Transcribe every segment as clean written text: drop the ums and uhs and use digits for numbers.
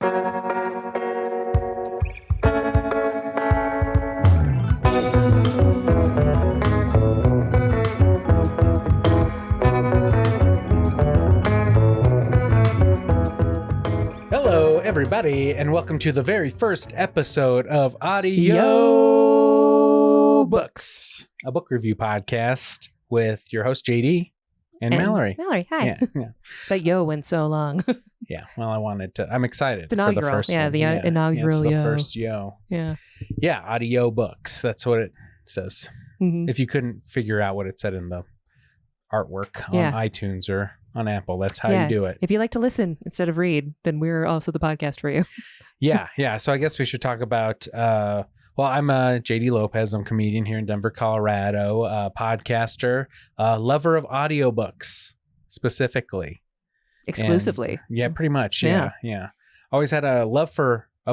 Hello, everybody, and welcome to the very first episode of Audiobooks, a book review podcast with your host, JD, and Mallory. Mallory, hi. Yeah. That yo went so long. Yeah, well, I'm excited It's for inaugural. the first Yeah, one. the inaugural it's the yo. first yo. Yeah. Yeah, Audiobooks. That's what it says. Mm-hmm. If you couldn't figure out what it said in the artwork on iTunes or on Apple, that's how you do it. If you like to listen instead of read, then we're also the podcast for you. Yeah. So I guess we should talk about, I'm JD Lopez. I'm a comedian here in Denver, Colorado, podcaster, lover of audiobooks specifically. Exclusively. And, pretty much. Yeah. Always had a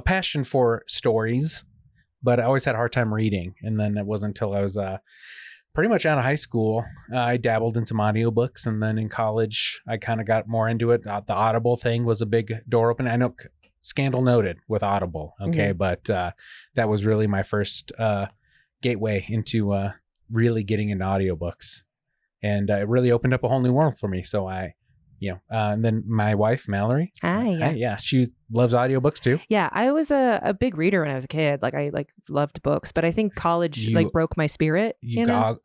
passion for stories, but I always had a hard time reading. And then it wasn't until I was pretty much out of high school, I dabbled in some audiobooks. And then in college, I kind of got more into it. The Audible thing was a big door opener. I know scandal noted with Audible. Okay. Mm-hmm. But that was really my first gateway into really getting into audiobooks. And it really opened up a whole new world for me. So and then my wife, Mallory. Hi. She loves audiobooks too. Yeah, I was a big reader when I was a kid. Like I loved books, but I think college broke my spirit.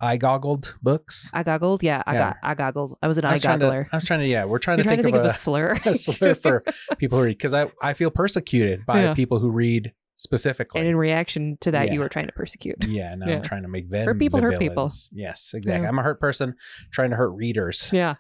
I goggled books. I goggled. Yeah, I goggled. I was an eye goggler. I was trying to. We're trying to think of a slur. A slur for people who read, because I feel persecuted by people who read specifically. And in reaction to that, you were trying to persecute. Yeah, no, I'm trying to make them hurt people. Yes, exactly. Yeah. I'm a hurt person trying to hurt readers. Yeah.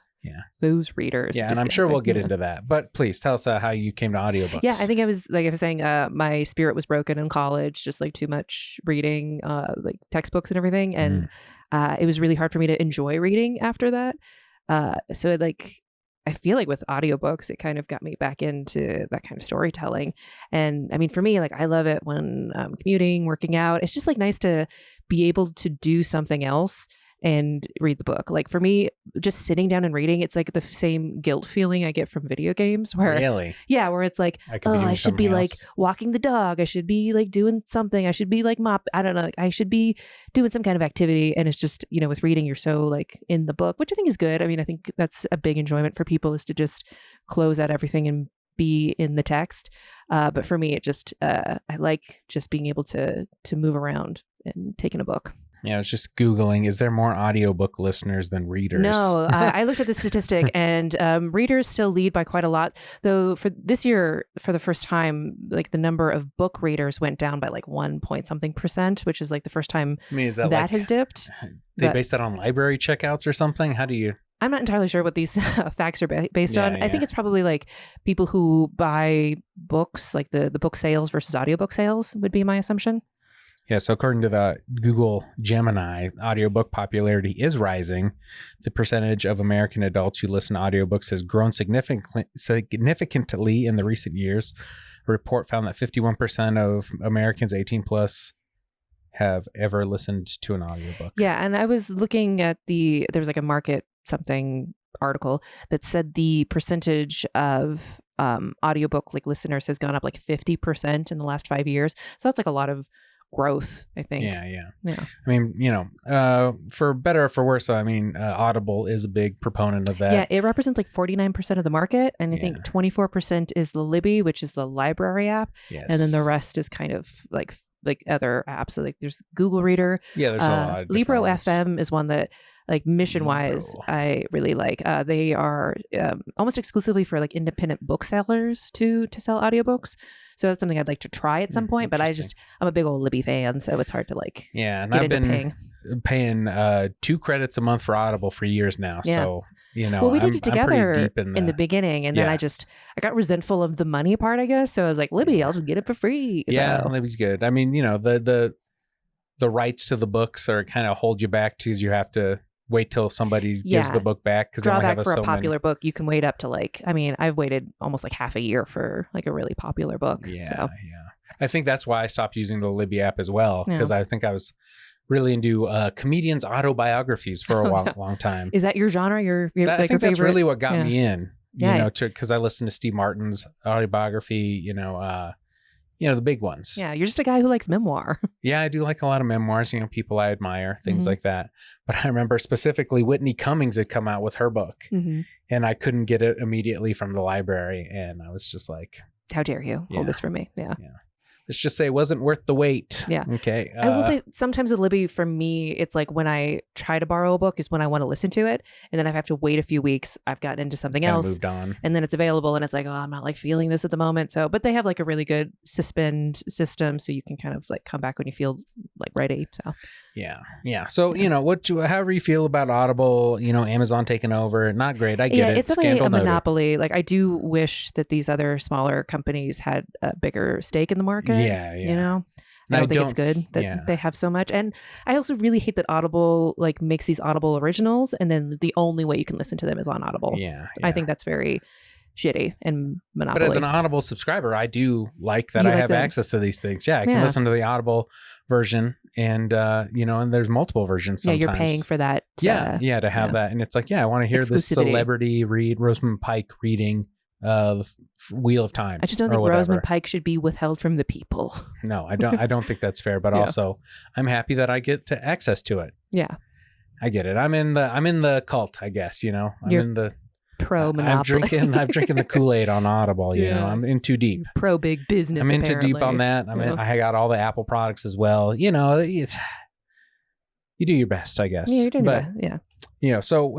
Those readers. Yeah, and I'm sure we'll get into that. But please tell us how you came to audiobooks. Yeah, I think I was saying, my spirit was broken in college, just like too much reading, like textbooks and everything. And it was really hard for me to enjoy reading after that. So I feel like with audiobooks, it kind of got me back into that kind of storytelling. And I mean, for me, I love it when I'm commuting, working out. It's just nice to be able to do something else and read the book. Like for me, just sitting down and reading, it's like the same guilt feeling I get from video games where where it's like, I should be walking the dog. I should be doing something. I should be I don't know. I should be doing some kind of activity. And it's just, with reading, you're so in the book, which I think is good. I mean, I think that's a big enjoyment for people, is to just close out everything and be in the text. But for me, it just, I like just being able to move around and take in a book. Yeah, I was just Googling, is there more audiobook listeners than readers? No, I looked at the statistic, and readers still lead by quite a lot. Though for this year, for the first time, the number of book readers went down by 1% which is the first time that has dipped. They based that on library checkouts or something? How do you... I'm not entirely sure what these facts are based on. I think it's probably people who buy books, the book sales versus audiobook sales would be my assumption. Yeah, so according to the Google Gemini, audiobook popularity is rising. The percentage of American adults who listen to audiobooks has grown significantly in the recent years. A report found that 51% of Americans 18 plus have ever listened to an audiobook. Yeah, and I was looking at there was a market something article that said the percentage of audiobook listeners has gone up 50% in the last 5 years. So that's a lot of growth, I think. Yeah. I mean, for better or for worse, Audible is a big proponent of that. Yeah, it represents 49% of the market, and I think 24% is the Libby, which is the library app. Yes. And then the rest is kind of other apps. So there's Google Reader. Yeah, there's a lot of Libro FM is one that mission wise I really like. They are almost exclusively for independent booksellers to sell audiobooks. So that's something I'd like to try at some point, but I'm a big old Libby fan, so it's hard to and I've been paying 2 credits a month for Audible for years now. Yeah. So well, we did it together in the beginning, and then I got resentful of the money part, I guess. So I was like, Libby, I'll just get it for free. Yeah, Libby's good. I mean, the rights to the books are kind of hold you back because you have to wait till somebody gives the book back. Because drawback for a popular book, you can wait up to I've waited almost half a year for a really popular book. Yeah. I think that's why I stopped using the Libby app as well, because I think I was really into comedians' autobiographies for a long time. Is that your genre? Your I think that's really what got me in. you know, because I listened to Steve Martin's autobiography, the big ones. Yeah, you're just a guy who likes memoir. Yeah, I do like a lot of memoirs, people I admire, things like that. But I remember specifically Whitney Cummings had come out with her book, and I couldn't get it immediately from the library. And I was just like, how dare you hold this from me? Yeah. Let's just say it wasn't worth the wait. Yeah. Okay. I will say sometimes with Libby, for me, it's like when I try to borrow a book is when I want to listen to it. And then I have to wait a few weeks. I've gotten into something else. Moved on. And then it's available and it's like, oh, I'm not like feeling this at the moment. So, but they have like a really good suspend system. So you can kind of like come back when you feel like ready. So. Yeah. Yeah. So, however you feel about Audible, Amazon taking over, not great. I get it. It's definitely a monopoly. Like I do wish that these other smaller companies had a bigger stake in the market. Yeah. I don't think it's good that they have so much. And I also really hate that Audible like makes these Audible originals and then the only way you can listen to them is on Audible. Yeah. I think that's very shitty and monopoly. But as an Audible subscriber, I do like that I have access to these things. Yeah, I can listen to the Audible version and and there's multiple versions sometimes. Yeah, you're paying for that. To have that. And it's like, I want to hear this celebrity read Rosamund Pike reading Wheel of Time. I just don't think Rosamund Pike should be withheld from the people. No, I don't think that's fair, but also I'm happy that I get to access to it. Yeah. I get it. I'm in the cult, I guess, I'm in the pro monopoly. I'm drinking the Kool-Aid on Audible, I'm in too deep. Pro big business. I'm in too deep on that. I got all the Apple products as well. You do your best, I guess. Yeah, you're doing your best. Yeah. So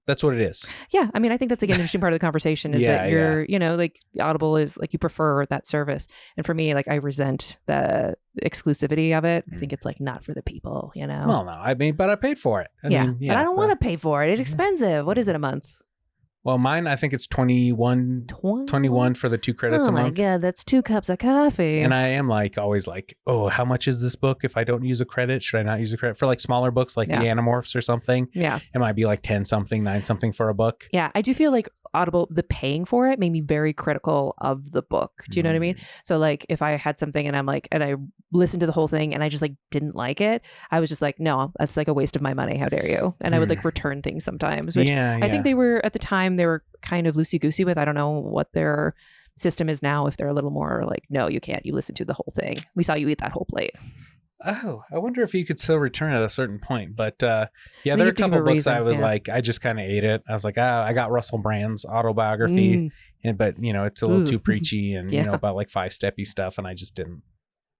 that's what it is. Yeah. I mean, I think that's like an interesting part of the conversation is that you're, like Audible is like you prefer that service. And for me, like I resent the exclusivity of it. I think it's like not for the people, Well, no, but I paid for it. But I don't want to pay for it. It's expensive. What is it a month? Well, mine, I think it's 21 for the 2 credits a month. Oh my God, that's 2 cups of coffee. And I am always like, oh, how much is this book if I don't use a credit? Should I not use a credit? For like smaller books like the Animorphs or something, it might be like 10 something, 9 something for a book. Yeah, I do feel like Audible, the paying for it made me very critical of the book. Do you know what I mean? So like if I had something and I listened to the whole thing and I just like didn't like it, I was just like, no, that's like a waste of my money. How dare you? And I would like return things sometimes, which I think they were at the time they were kind of loosey-goosey with. I don't know what their system is now, if they're a little more like, no, you can't. You listen to the whole thing. We saw you eat that whole plate. Oh, I wonder if you could still return at a certain point. But there are a couple books I was like, I just kind of ate it. I was like, I got Russell Brand's autobiography, but it's a little too preachy and about like 5-steppy stuff, and I just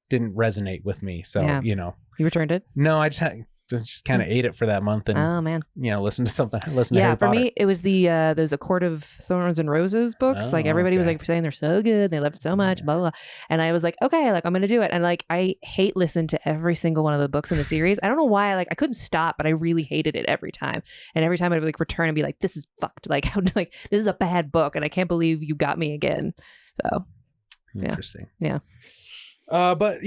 didn't resonate with me. So you returned it? No, I just kind of ate it for that month and oh man, listen to something. Listen to Harry for Potter. Me it was the those A Court of Thorns and Roses books. Like everybody was like saying they're so good, they loved it so much, blah, blah, blah. And I was like, okay, like I'm gonna do it. And like I hate listening to every single one of the books in the series. I don't know why, like I couldn't stop, but I really hated it every time. And every time I'd like return and be like, this is fucked. Like how this is a bad book, and I can't believe you got me again. So interesting. Yeah. But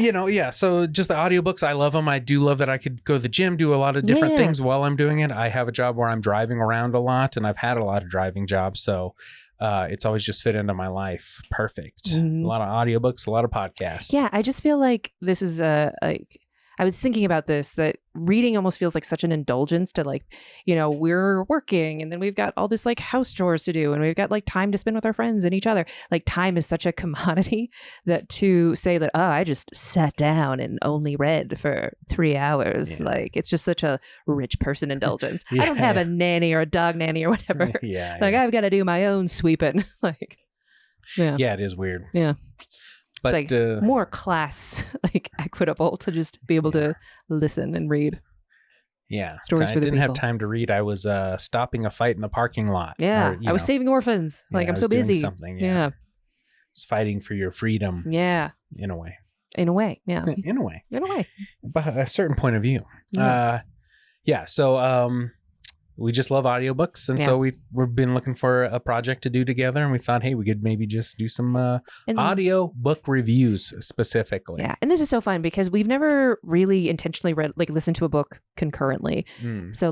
so just the audiobooks, I love them. I do love that I could go to the gym, do a lot of different things while I'm doing it. I have a job where I'm driving around a lot, and I've had a lot of driving jobs. So it's always just fit into my life. Perfect. A lot of audiobooks, a lot of podcasts. Yeah. I just feel like this is I was thinking about this, that reading almost feels like such an indulgence to like, we're working and then we've got all this like house chores to do and we've got like time to spend with our friends and each other. Like time is such a commodity that to say that, oh, I just sat down and only read for 3 hours. Like it's just such a rich person indulgence. I don't have a nanny or a dog nanny or whatever. I've got to do my own sweeping. Yeah, it is weird. Yeah. But it's like more class, like equitable to just be able to listen and read. Yeah. Stories for the people. I didn't have time to read. I was stopping a fight in the parking lot. Yeah. I was saving orphans. Like I'm so busy. Something. Yeah. I was fighting for your freedom. Yeah. In a way. In a way. Yeah. In a way. In a way. But a certain point of view. Yeah. So we just love audiobooks. And so we've been looking for a project to do together. And we thought, hey, we could maybe just do some audio book reviews specifically. Yeah. And this is so fun because we've never really intentionally listened to a book concurrently. So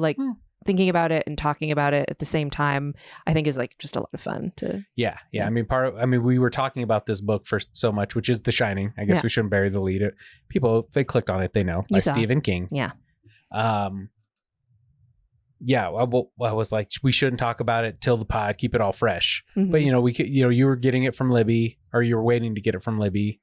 thinking about it and talking about it at the same time, I think is like just a lot of fun to. Yeah. I mean, we were talking about this book for so much, which is The Shining. I guess we shouldn't bury the lead. People, if they clicked on it, they know, by Stephen King. Yeah. yeah, I was like, we shouldn't talk about it till the pod, keep it all fresh. Mhm. But we could, you were getting it from Libby, or you were waiting to get it from Libby.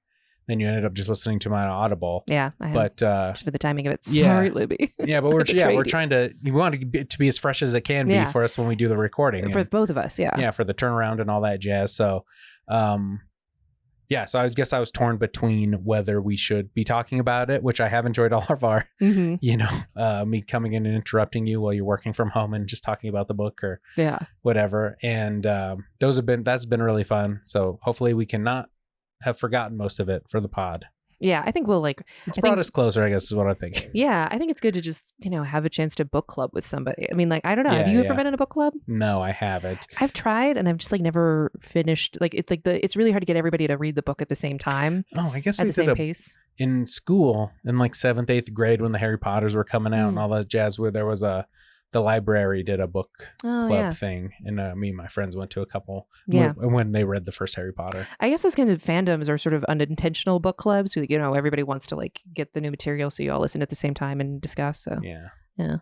Then you ended up just listening to mine on Audible. Yeah, I have. But Just for the timing of it. yeah. Sorry, Libby. Yeah, but we're trying to. We want it to be as fresh as it can be for us when we do the recording For both of us. Yeah. Yeah, for the turnaround and all that jazz. So, yeah. So I guess I was torn between whether we should be talking about it, which I have enjoyed all of our, me coming in and interrupting you while you're working from home and just talking about the book or whatever. And that's been really fun. So hopefully we cannot have forgotten most of it for the pod. Yeah, I think we'll it's brought us closer, I guess is what I'm thinking. Yeah, I think it's good to just, have a chance to book club with somebody. I mean, I don't know. Have you ever been in a book club? No, I haven't. I've tried and I've just never finished. It's really hard to get everybody to read the book at the same time. Oh, I guess at the same pace. In school, in 7th, 8th grade when the Harry Potters were coming out and all that jazz, where there was the library did a book club thing, and me and my friends went to a couple when they read the first Harry Potter. I guess those kind of fandoms are sort of unintentional book clubs. Everybody wants to get the new material, so you all listen at the same time and discuss. So yeah.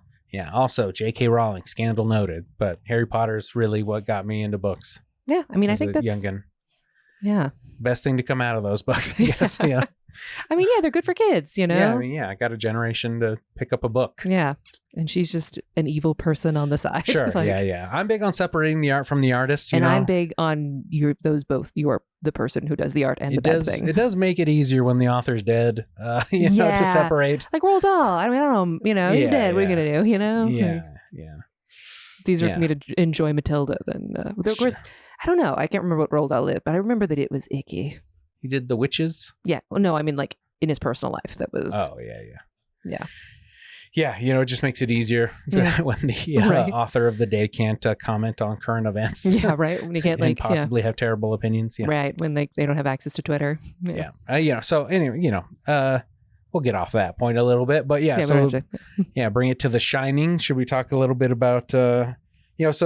Also, J.K. Rowling, scandal noted, but Harry Potter's really what got me into books. Yeah, I mean, I think that's youngin'. Yeah, best thing to come out of those books, I guess. Yeah. I mean, they're good for kids, Yeah, I mean, I got a generation to pick up a book. Yeah, and she's just an evil person on the side. Sure, yeah. I'm big on separating the art from the artist, and I'm big on you're the person who does the art and the bad thing. It does make it easier when the author's dead, to separate. Like Roald Dahl. I don't know, he's dead. What are you going to do, Yeah, It's easier for me to enjoy Matilda than... of course, I don't know. I can't remember what Roald Dahl did, but I remember that it was icky. He did The Witches? Yeah. Well, no, I mean, in his personal life, that was... Oh, yeah. Yeah. Yeah, it just makes it easier when the author of the day can't comment on current events. Yeah, right. When you can't and possibly have terrible opinions. Yeah. Right. When they don't have access to Twitter. Yeah. So anyway, we'll get off that point a little bit, but bring it to The Shining. Should we talk a little bit about? So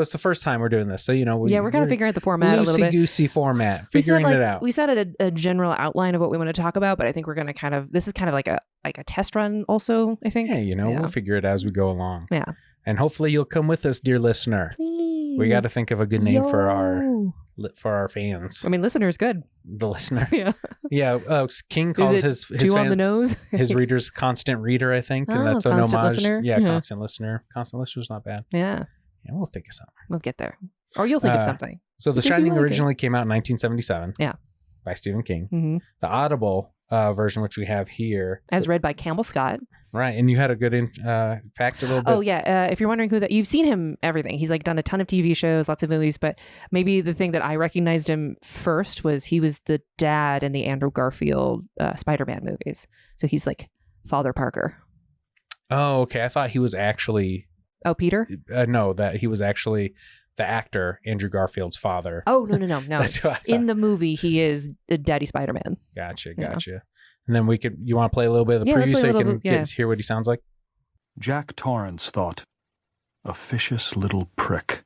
it's the first time we're doing this, so we're kind of figuring out the format a little bit. Loosey-goosey format, figuring it out. We set a general outline of what we want to talk about, but I think we're going to this is kind of like a test run, also. I think. Yeah, we'll figure it as we go along. Yeah, and hopefully you'll come with us, dear listener. Please. We got to think of a good name for our fans. I mean, listener is good. The listener. Yeah. King calls his too on the nose. His readers constant reader, I think, and that's an homage. Listener? Yeah, constant listener. Constant listener's not bad. Yeah. Yeah, we'll think of something. We'll get there. Or you'll think of something. So The Shining originally came out in 1977. Yeah. By Stephen King. Mm-hmm. The Audible version, which we have here. As read by Campbell Scott. Right. And you had a good fact a little bit. Oh, yeah. If you're wondering you've seen him everything. He's done a ton of TV shows, lots of movies, but maybe the thing that I recognized him first was he was the dad in the Andrew Garfield Spider-Man movies. So he's Father Parker. Oh, okay. I thought he was actually... Oh, Peter? No, that he was actually the actor, Andrew Garfield's father. Oh, no. That's what I thought. In the movie, he is Daddy Spider-Man. Gotcha. And then you want to play a little bit of the preview so you can hear what he sounds like? Jack Torrance thought, officious little prick.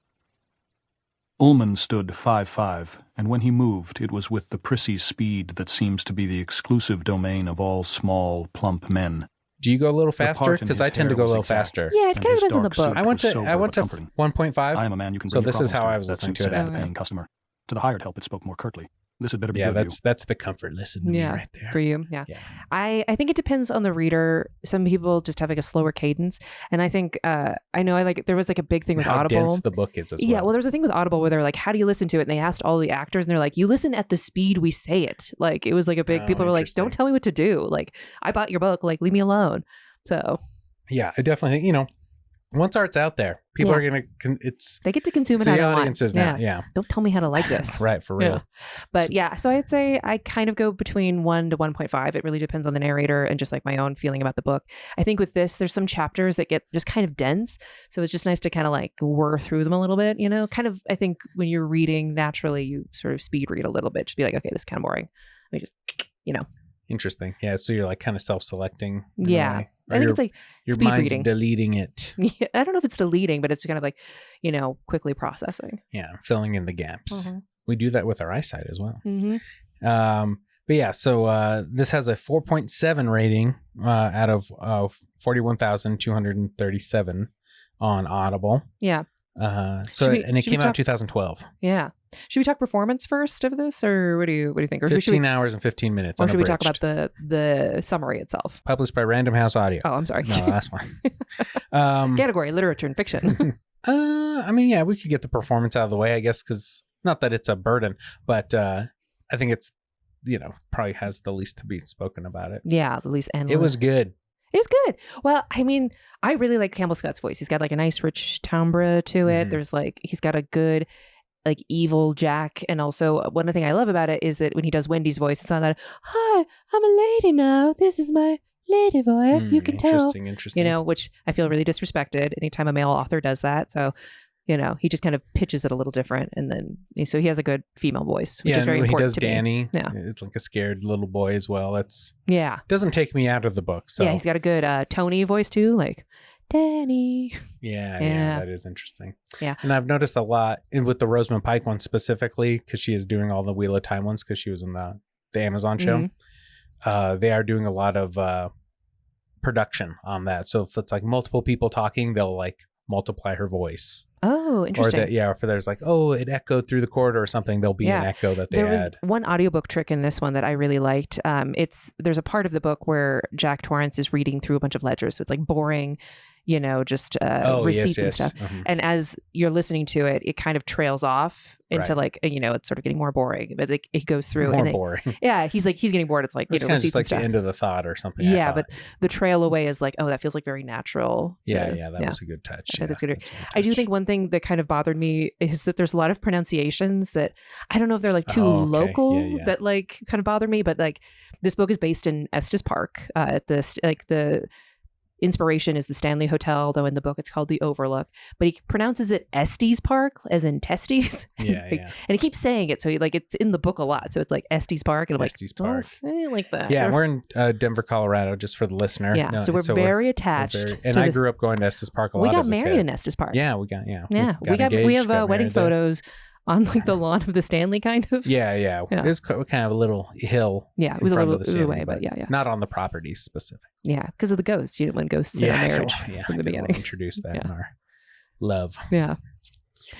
Ullman stood 5'5", and when he moved, it was with the prissy speed that seems to be the exclusive domain of all small, plump men. Do you go a little faster? Because I tend to go a little faster. Yeah, it kind of depends on the book. I went to 1.5. I am a man you can so this is how I was listening to it. The paying customer. To the hired help, it spoke more curtly. This had better be good for you. That's the comfort listen to me right there. For you. Yeah. I think it depends on the reader. Some people just have a slower cadence. And I think, I know there was a big thing with Audible. How dense the book is as well. Yeah, well, there's a thing with Audible where they're like, how do you listen to it? And they asked all the actors and they're like, you listen at the speed we say it. It was a big, people were like, don't tell me what to do. I bought your book, leave me alone. So. Yeah, I definitely think, once art's out there, people are going to, they get to consume it how they want. Audiences now, yeah. Don't tell me how to like this. Right, for real. Yeah. But so I'd say I kind of go between 1 to 1.5. It really depends on the narrator and just my own feeling about the book. I think with this, there's some chapters that get just kind of dense. So it's just nice to kind of whir through them a little bit, kind of, I think when you're reading naturally, you sort of speed read a little bit. Just be okay, this is kind of boring. Let me just, Interesting. Yeah. So you're kind of self-selecting. Yeah. I think it's your speed mind's reading. Deleting it. Yeah, I don't know if it's deleting, but it's kind of quickly processing. Yeah, filling in the gaps. Mm-hmm. We do that with our eyesight as well. Mm-hmm. But yeah, so this has a 4.7 rating out of 41,237 on Audible. Yeah. It came out in 2012. Yeah. Should we talk performance first of this, or what do you think? Or 15 hours and 15 minutes. Or should we talk about the summary itself? Published by Random House Audio. Oh, I'm sorry. No, that's one. Category: literature and fiction. I mean, yeah, we could get the performance out of the way, I guess, because not that it's a burden, but I think it's, probably has the least to be spoken about it. Yeah, the least. And it was good. It was good. Well, I mean, I really like Campbell Scott's voice. He's got like a nice rich timbre to it. There's he's got a good like evil Jack. And also one thing I love about it is that when he does Wendy's voice, it's not that, hi, I'm a lady now. This is my lady voice. You can tell. Interesting. Which I feel really disrespected anytime a male author does that. So, he just kind of pitches it a little different. And then, so he has a good female voice, which is very important to Danny, me. Yeah. It's like a scared little boy as well. Doesn't take me out of the book. So. Yeah, he's got a good Tony voice too, like Danny. Yeah, that is interesting. Yeah. And I've noticed a lot with the Rosamund Pike one specifically, because she is doing all the Wheel of Time ones because she was in the Amazon show. They are doing a lot of production on that. So if it's like multiple people talking, they'll like multiply her voice. Oh, interesting. Or if there's like, it echoed through the corridor or something, there'll be an echo that they add. There was one audiobook trick in this one that I really liked. There's a part of the book where Jack Torrance is reading through a bunch of ledgers. So it's like boring, just receipts and stuff. And as you're listening to it, it kind of trails off into it's sort of getting more boring. But it goes through. More boring. Yeah, he's getting bored. It's like, it's kind of just like the end of the thought or something. Yeah, but the trail away is like, that feels like very natural. That was a good touch. That's good. I do think one thing that kind of bothered me is that there's a lot of pronunciations that I don't know if they're like too local that like kind of bother me, but like this book is based in Estes Park. The inspiration is the Stanley Hotel, though in the book it's called the Overlook, but he pronounces it Estes Park as in testes. And he keeps saying it, so it's in the book a lot, so it's like Estes Park, and I'm Estes Park. Like that. Yeah, we're in Denver, Colorado, just for the listener. Yeah, so we're very attached. I grew up going to Estes Park a lot. We got married in Estes Park. Yeah, we have wedding photos on like the lawn of the Stanley, kind of. Yeah. It was kind of a little hill. Yeah, it was a little away, but yeah. Not on the property specific. Yeah, because of the ghost. You didn't want ghosts in a marriage from the beginning. Introduce that in our love. Yeah.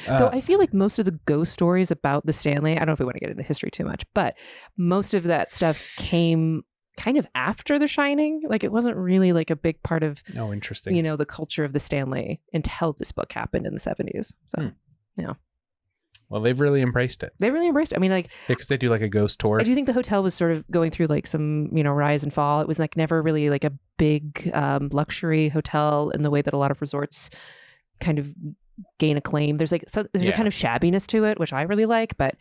Though I feel like most of the ghost stories about the Stanley, I don't know if we want to get into history too much, but most of that stuff came kind of after The Shining. Like it wasn't really like a big part of interesting. The culture of the Stanley until this book happened in the 70s. So yeah. Well, they've really embraced it. I mean, like, because they do like a ghost tour. I do think the hotel was sort of going through like some, rise and fall. It was like never really like a big luxury hotel in the way that a lot of resorts kind of gain acclaim. There's a kind of shabbiness to it, which I really like, but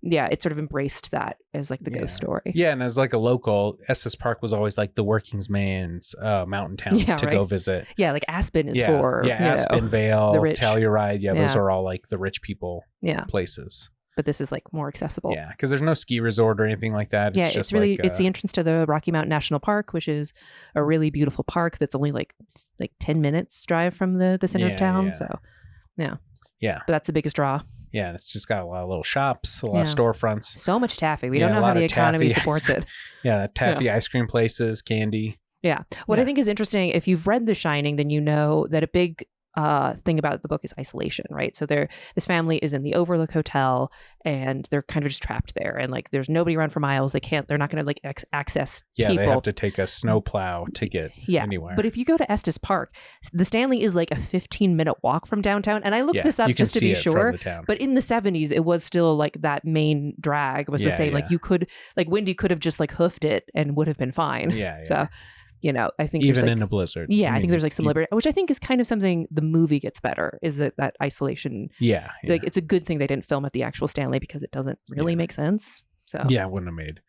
yeah, it sort of embraced that as like the ghost story. Yeah, and as like a local, Estes Park was always like the workings man's mountain town to go visit. Yeah, like Aspen is for Aspen, Vale, the rich. Telluride. Yeah, those are all like the rich people places. But this is like more accessible. Yeah, because there's no ski resort or anything like that. It's just really it's the entrance to the Rocky Mountain National Park, which is a really beautiful park that's only like 10 minutes drive from the center of town. Yeah. So but that's the biggest draw. Yeah, and it's just got a lot of little shops, a lot of storefronts. So much taffy. We don't know how the economy supports it. Yeah, taffy ice cream places, candy. Yeah. What I think is interesting, if you've read The Shining, then you know that a big thing about the book is isolation, right? So this family is in the Overlook Hotel, and they're kind of just trapped there, and like there's nobody around for miles. They're not going to like access people. They have to take a snowplow to get anywhere. But if you go to Estes Park, the Stanley is like a 15-minute walk from downtown, and I looked this up just to be sure. But in the 70s, it was still like that main drag was the same. Like you could, like Wendy could have just like hoofed it and would have been fine. So. I think even in a blizzard. Yeah, I think there's like some liberty, which I think is kind of something the movie gets better, is that isolation. Yeah. Like it's a good thing they didn't film at the actual Stanley because it doesn't really make sense. So it wouldn't have made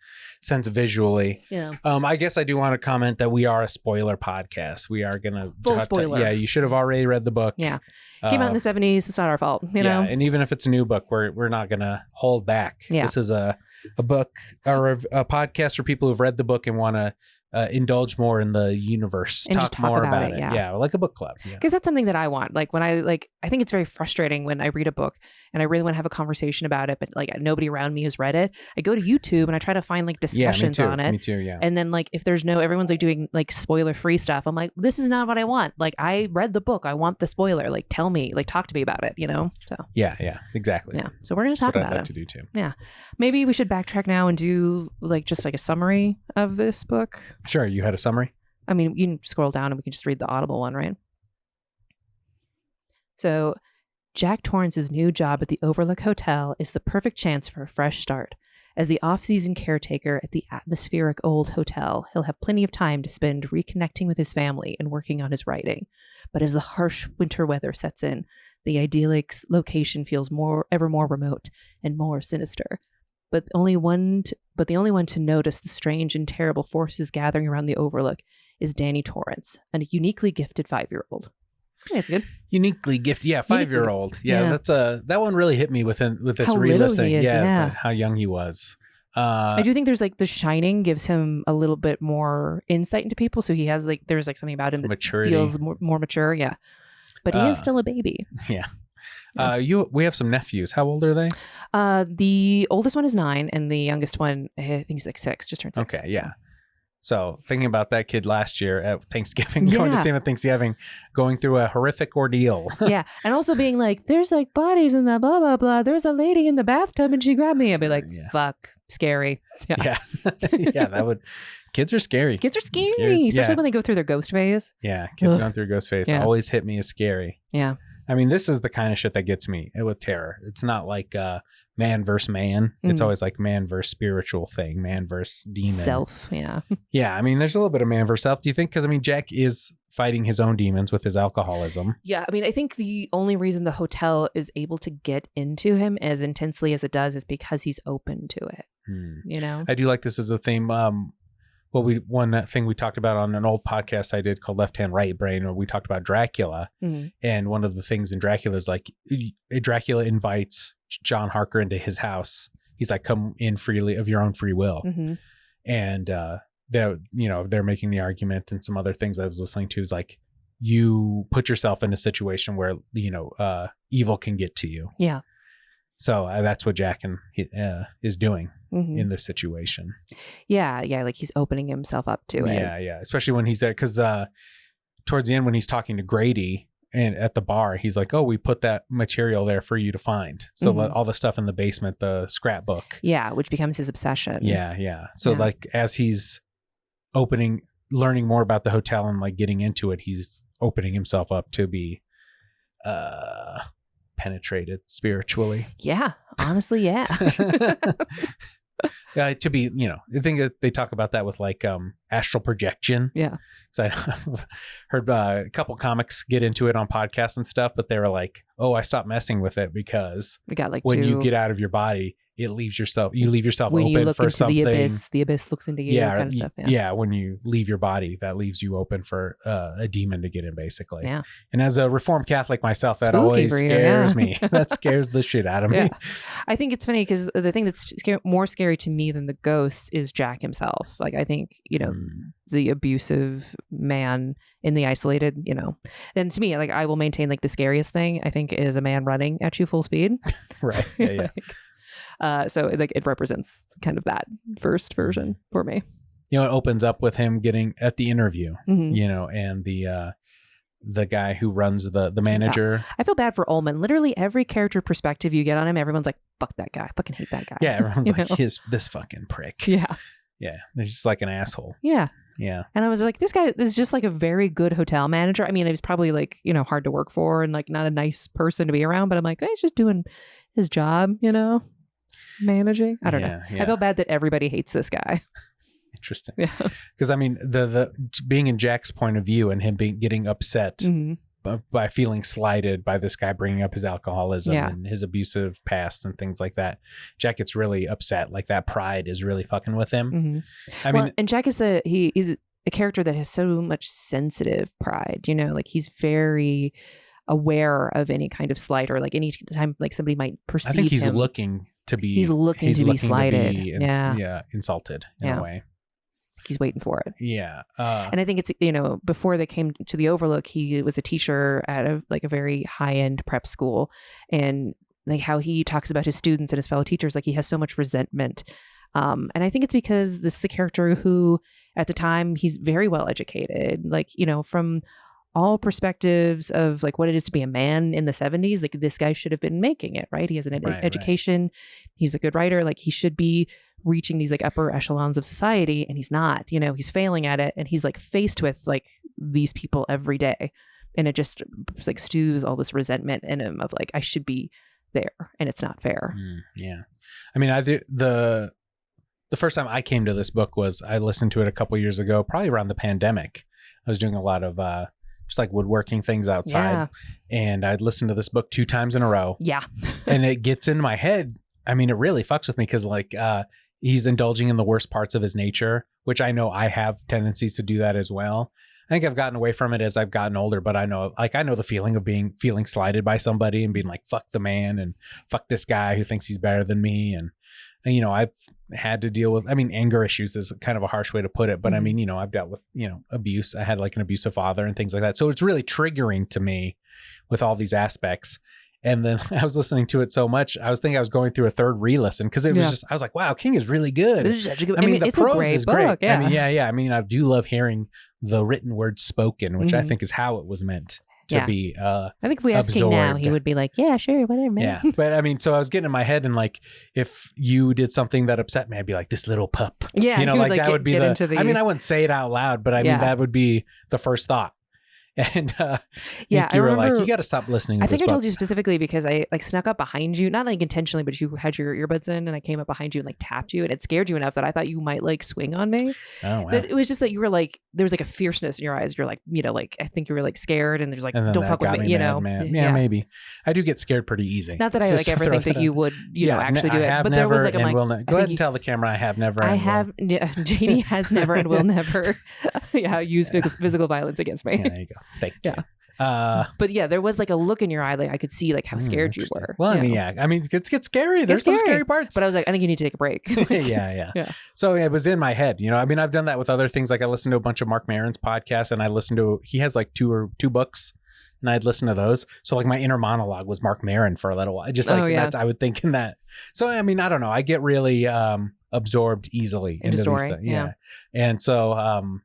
sense visually. Yeah. I guess I do want to comment that we are a spoiler podcast. We are gonna full spoiler. Yeah, you should have already read the book. Yeah. Came out in the 70s. It's not our fault. You know. And even if it's a new book, we're not gonna hold back. Yeah. This is a book or a podcast for people who've read the book and want to indulge more in the universe, And talk just talk more about about it, it. yeah. Like a book club. Because that's something that I want. Like when I think it's very frustrating when I read a book and I really want to have a conversation about it, but like nobody around me has read it. I go to YouTube and I try to find like discussions on it. Me too. Yeah. And then like if there's everyone's like doing like spoiler free stuff, I'm like, this is not what I want. Like I read the book, I want the spoiler. Like tell me, like talk to me about it. So yeah, exactly. yeah. So we're gonna talk That's about what I'd it. like to do too. Yeah, maybe we should backtrack now and do like just like a summary of this book. Sure. You had a summary? I mean, you can scroll down and we can just read the Audible one, right? So, Jack Torrance's new job at the Overlook Hotel is the perfect chance for a fresh start. As the off-season caretaker at the atmospheric old hotel, he'll have plenty of time to spend reconnecting with his family and working on his writing. But as the harsh winter weather sets in, the idyllic location feels ever more remote and more sinister. But the only one to notice the strange and terrible forces gathering around the Overlook is Danny Torrance, a uniquely gifted 5-year-old. That's good. Uniquely gifted. Yeah, 5-year-old. Yeah, that's that one really hit me with this how relisting. He is, yeah. How young he was. I do think there's like The Shining gives him a little bit more insight into people. So he has there's something about him that maturity. Feels more mature. Yeah. But he is still a baby. Yeah. We have some nephews. How old are they? The oldest one is 9 and the youngest one, I think he's like 6, just turned 6. Okay, yeah. So thinking about that kid last year at Thanksgiving, going to see him at Thanksgiving, going through a horrific ordeal. Yeah. And also being like, there's like bodies in the blah, blah, blah. There's a lady in the bathtub and she grabbed me. I'd be like, fuck, scary. Yeah. Kids are scary. Kids are scary, especially when they go through their ghost phase. Yeah. Kids going through ghost phase always hit me as scary. Yeah. I mean, this is the kind of shit that gets me with terror. It's not like man versus man. It's always like man versus spiritual thing, man versus demon. Self, yeah. Yeah, I mean, there's a little bit of man versus self. Do you think? Because, I mean, Jack is fighting his own demons with his alcoholism. Yeah, I mean, I think the only reason the hotel is able to get into him as intensely as it does is because he's open to it, you know? I do like this as a theme. One thing we talked about on an old podcast I did called Left Hand Right Brain, where we talked about Dracula. And one of the things in Dracula is like Dracula invites John Harker into his house. He's like, come in freely of your own free will. And they're making the argument, and some other things I was listening to is like, you put yourself in a situation where, evil can get to you. Yeah. So that's what Jack is doing in this situation. Yeah. Like he's opening himself up to it. Yeah. Especially when he's there, because towards the end, when he's talking to Grady and at the bar, he's like, "Oh, we put that material there for you to find." So all the stuff in the basement, the scrapbook. Yeah, which becomes his obsession. Yeah. So like as he's learning more about the hotel and like getting into it, he's opening himself up to be penetrated spiritually. Yeah, honestly, yeah. To be, I think that they talk about that with like astral projection. Yeah. So I've heard a couple comics get into it on podcasts and stuff, but they were like, "Oh, I stopped messing with it because we got like when you get out of your body, you leave yourself when you open look for into something. The abyss looks into you, kind of stuff. Yeah, when you leave your body, that leaves you open for a demon to get in, basically. Yeah. And as a Reformed Catholic myself, that Spooky always scares me. Yeah. That scares the shit out of me. I think it's funny because the thing that's more scary to me than the ghosts is Jack himself. Like, I think, the abusive man in the isolated, and to me, like, I will maintain like the scariest thing I think is a man running at you full speed. Right. Yeah. So like it represents kind of that first version for me. It opens up with him getting at the interview, and the guy who runs the manager. Yeah. I feel bad for Ullman. Literally every character perspective you get on him, everyone's like, fuck that guy. I fucking hate that guy. Yeah, everyone's like, this fucking prick. Yeah. Yeah. He's just like an asshole. Yeah. Yeah. And I was like, this guy is just like a very good hotel manager. I mean, he was probably like, hard to work for and like not a nice person to be around, but I'm like, he's just doing his job, managing. I don't know. Yeah. I feel bad that everybody hates this guy. Interesting. Yeah. Because I mean, the being in Jack's point of view and him getting upset by feeling slighted by this guy bringing up his alcoholism and his abusive past and things like that. Jack gets really upset. Like that pride is really fucking with him. I mean, and Jack is he's a character that has so much sensitive pride, like he's very aware of any kind of slight or like any time like somebody might perceive I think he's him. looking to be he's looking to be slighted. Insulted in a way. he's waiting for it. Yeah. And I think it's, before they came to the Overlook, he was a teacher at a very high end prep school, and like how he talks about his students and his fellow teachers, like he has so much resentment. And I think it's because this is a character who at the time he's very well educated, like, from all perspectives of like what it is to be a man in the 70s, like this guy should have been making it, right? He has an education. Right. He's a good writer. Like he should be reaching these like upper echelons of society, and he's not, he's failing at it. And he's like faced with like these people every day. And it just like stews all this resentment in him of like, I should be there and it's not fair. Yeah. I mean, the first time I came to this book was I listened to it a couple years ago, probably around the pandemic. I was doing a lot of just like woodworking things outside, and I'd listened to this book 2 times in a row. Yeah. And it gets in my head. I mean, it really fucks with me because like he's indulging in the worst parts of his nature, which I know I have tendencies to do that as well. I think I've gotten away from it as I've gotten older, but I know the feeling of feeling slighted by somebody and being like, fuck the man and fuck this guy who thinks he's better than me. And I've had to deal with, anger issues is kind of a harsh way to put it, but I've dealt with, abuse. I had like an abusive father and things like that. So it's really triggering to me with all these aspects. And then I was listening to it so much, I was thinking I was going through a third re-listen because it was just, I was like, wow, King is really good. The prose is great. Yeah. I do love hearing the written word spoken, which I think is how it was meant to be I think if we asked King now, he would be like, yeah, sure, whatever, man. Yeah. But so I was getting in my head, and like if you did something that upset me, I'd be like, this little pup. Yeah. Like that would be I wouldn't say it out loud, but that would be the first thought. And you were like, you got to stop listening to I think I told you specifically because I like snuck up behind you, not like intentionally, but you had your earbuds in and I came up behind you and like tapped you, and it scared you enough that I thought you might like swing on me. Oh, wow. That it was just that you were like, there was like a fierceness in your eyes. You're like, like I think you were like scared, and there's like, don't fuck with me, man. Yeah, maybe. I do get scared pretty easy. Not that I like ever think that you would, actually do it, but there was like, go ahead and tell the camera I have never. JD has never and will never use physical violence against me. Yeah, there you go. Thank you. But yeah, there was like a look in your eye, like I could see like how scared you were. Well, it gets scary. There's some scary parts. But I was like, I think you need to take a break. Yeah. So it was in my head. I've done that with other things. Like I listened to a bunch of Mark Maron's podcasts, and he has like two books, and I'd listen to those. So like my inner monologue was Mark Maron for a little while. Just like that's, I would think in that. So I don't know. I get really absorbed easily into story. These things. Yeah. And so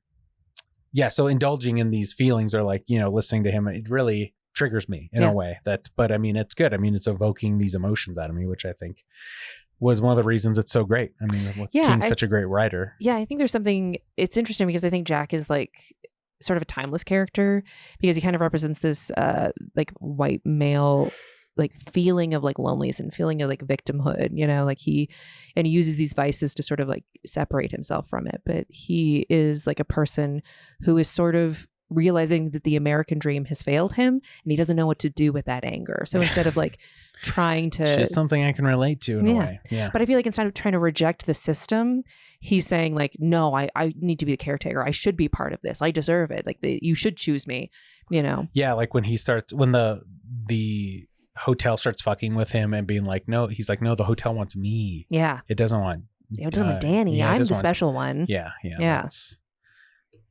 so indulging in these feelings or like, listening to him, it really triggers me in a way but it's good. It's evoking these emotions out of me, which I think was one of the reasons it's so great. King's such a great writer. Yeah. I think there's something, it's interesting because I think Jack is like sort of a timeless character because he kind of represents this like white male like feeling of like loneliness and feeling of like victimhood, like he uses these vices to sort of like separate himself from it. But he is like a person who is sort of realizing that the American dream has failed him and he doesn't know what to do with that anger. So instead of like trying to... It's just something I can relate to in a way. Yeah. But I feel like instead of trying to reject the system, he's saying like, no, I need to be the caretaker. I should be part of this. I deserve it. Like you should choose me, Yeah. Like when the hotel starts fucking with him and being like, no, he's like, no, the hotel wants me. Yeah. It doesn't want Danny. Yeah, I'm the special one. Yeah.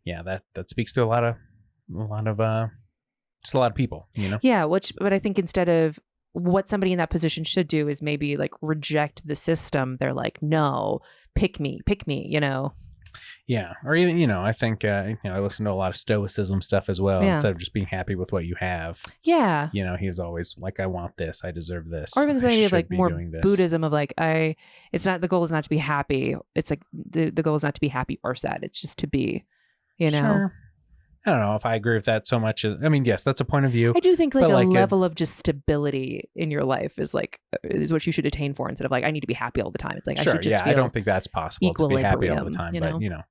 That speaks to a lot of just a lot of people, Yeah. But I think instead of what somebody in that position should do is maybe like reject the system. They're like, no, pick me, Yeah. Or even, I think, I listen to a lot of stoicism stuff as well. Instead of just being happy with what you have. Yeah. He was always like, I want this. I deserve this. Or even this idea of like more Buddhism of like, the goal is not to be happy. It's like the goal is not to be happy or sad. It's just to be, Sure. I don't know if I agree with that so much. Yes, that's a point of view. I do think like a level of just stability in your life is what you should attain for instead of like, I need to be happy all the time. It's like, sure, I should just feel I don't think that's possible to be happy all the time. But,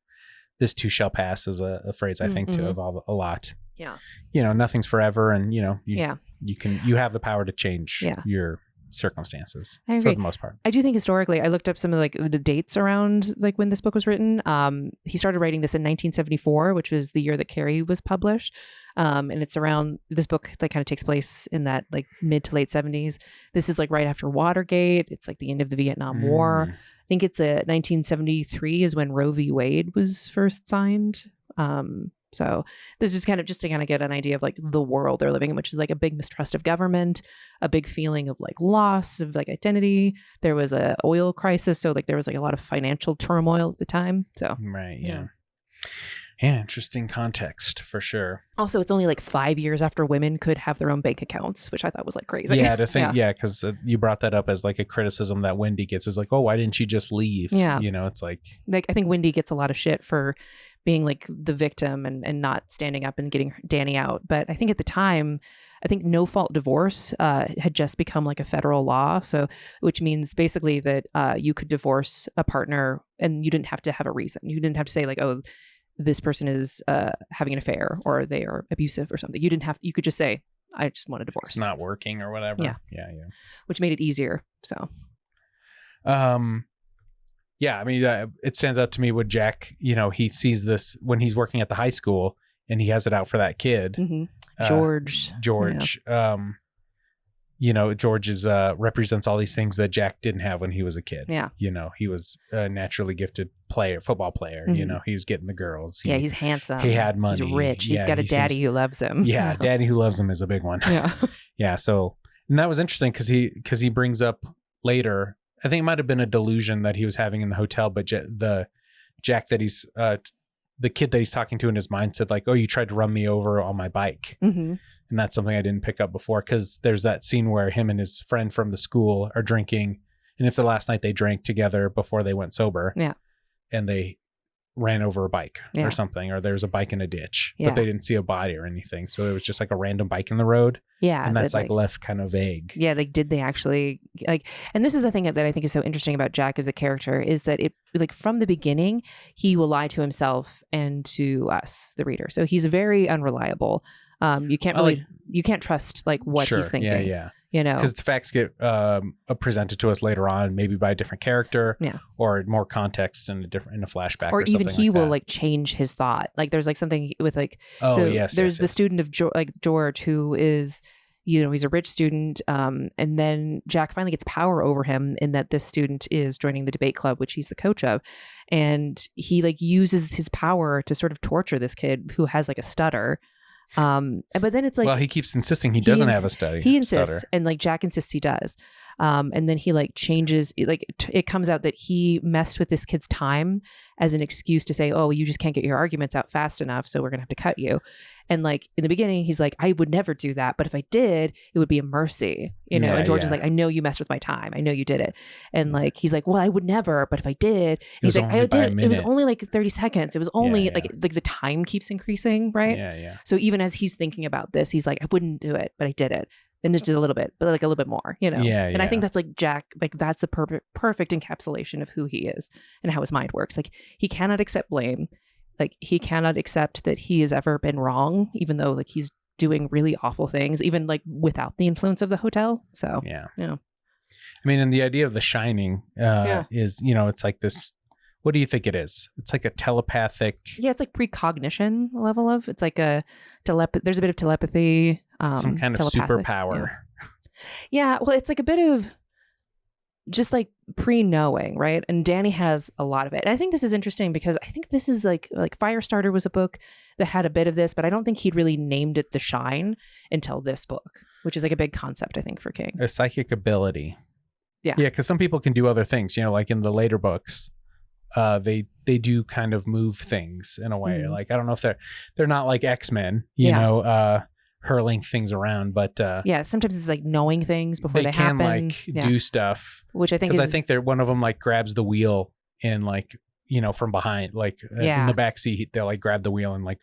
this too shall pass is a phrase I think of a lot. Yeah. Nothing's forever. And, you have the power to change your circumstances for the most part. I do think historically, I looked up some of like the dates around like when this book was written. He started writing this in 1974, which was the year that Carrie was published. And it's around this book that kind of takes place in that like mid to late 70s. This is like right after Watergate. It's like the end of the Vietnam War. think it's 1973 is when Roe v. Wade was first signed. So this is kind of just to kind of get an idea of like the world they're living in, which is like a big mistrust of government, a big feeling of like loss of like identity. There was a oil crisis. So like there was like a lot of financial turmoil at the time. So, right. Yeah. Yeah. Interesting context for sure. Also, it's only like 5 years after women could have their own bank accounts, which I thought was like crazy. Yeah. To think, because you brought that up as like a criticism that Wendy gets is like, oh, why didn't she just leave? Yeah. You know, it's like I think Wendy gets a lot of shit for being like the victim and not standing up and getting Danny out. But I think at the time, I think no fault divorce had just become like a federal law. So, which means basically that you could divorce a partner and you didn't have to have a reason. You didn't have to say like, oh, this person is having an affair or they are abusive or something. You could just say, I just want a divorce. It's not working or whatever. Yeah. Which made it easier. So. Yeah, I mean, it stands out to me with Jack, you know, he sees this when he's working at the high school and he has it out for that kid. Mm-hmm. George. Yeah. You know, George represents all these things that Jack didn't have when he was a kid. Yeah. You know, he was a naturally gifted football player. Mm-hmm. You know, he was getting the girls. He's handsome. He had money. He's rich. He's got a daddy who loves him. Yeah, daddy who loves him is a big one. Yeah. Yeah, so, and that was interesting because he brings up later, I think it might have been a delusion that he was having in the hotel, but the Jack that he's, the kid that he's talking to in his mind said like, oh, you tried to run me over on my bike. Mm-hmm. And that's something I didn't pick up before because there's that scene where him and his friend from the school are drinking and it's the last night they drank together before they went sober. Yeah. And they ran over a bike or something, or there was a bike in a ditch, but they didn't see a body or anything. So it was just like a random bike in the road. Yeah. And that's like left kind of vague. Yeah. Like, did they actually like, and this is the thing that I think is so interesting about Jack as a character is that it like from the beginning, he will lie to himself and to us, the reader. So he's very unreliable. You can't really, you can't trust like what he's thinking. Yeah. You know, because the facts get presented to us later on, maybe by a different character, or more context in a flashback, or even something he like will that. like change his thought. Like there's like something with like, there's the student of George who is, you know, he's a rich student, and then Jack finally gets power over him in that this student is joining the debate club, which he's the coach of, and he like uses his power to sort of torture this kid who has like a stutter. But then it's like, well, he keeps insisting he doesn't have a stutter. He insists, and like Jack insists he does. And then he like changes, it comes out that he messed with this kid's time as an excuse to say, oh, you just can't get your arguments out fast enough, so we're gonna have to cut you. And like in the beginning, he's like, I would never do that, but if I did, it would be a mercy, you know. And George is like, I know you messed with my time, I know you did it. And like he's like, well, I would never, but if I did, he's like, I did. It was only like 30 seconds. It was only like the time keeps increasing, right? Yeah. So even as he's thinking about this, he's like, I wouldn't do it, but I did it. And just a little bit, but like a little bit more, you know? And I think that's like Jack, like that's the perfect encapsulation of who he is and how his mind works. Like he cannot accept blame. Like he cannot accept that he has ever been wrong, even though like he's doing really awful things, even like without the influence of the hotel. So, I mean, and the idea of The Shining is, you know, it's like this, what do you think it is? It's like a telepathic. Yeah, it's like precognition level of, it's like a there's a bit of telepathy. Some kind of superpower. Yeah, well, it's like a bit of just like pre-knowing, right? And Danny has a lot of it. And I think this is interesting because I think this is like Firestarter was a book that had a bit of this, but I don't think he'd really named it The Shine until this book, which is like a big concept, I think, for King. A psychic ability. Yeah, because some people can do other things, you know, like in the later books. They do kind of move things in a way. Mm-hmm. Like I don't know if they're not like X-Men, you know, hurling things around, but sometimes it's like knowing things before they happen. They can like do stuff, which I think because I think one of them like grabs the wheel and like, you know, from behind, like in the back seat, they'll like grab the wheel and like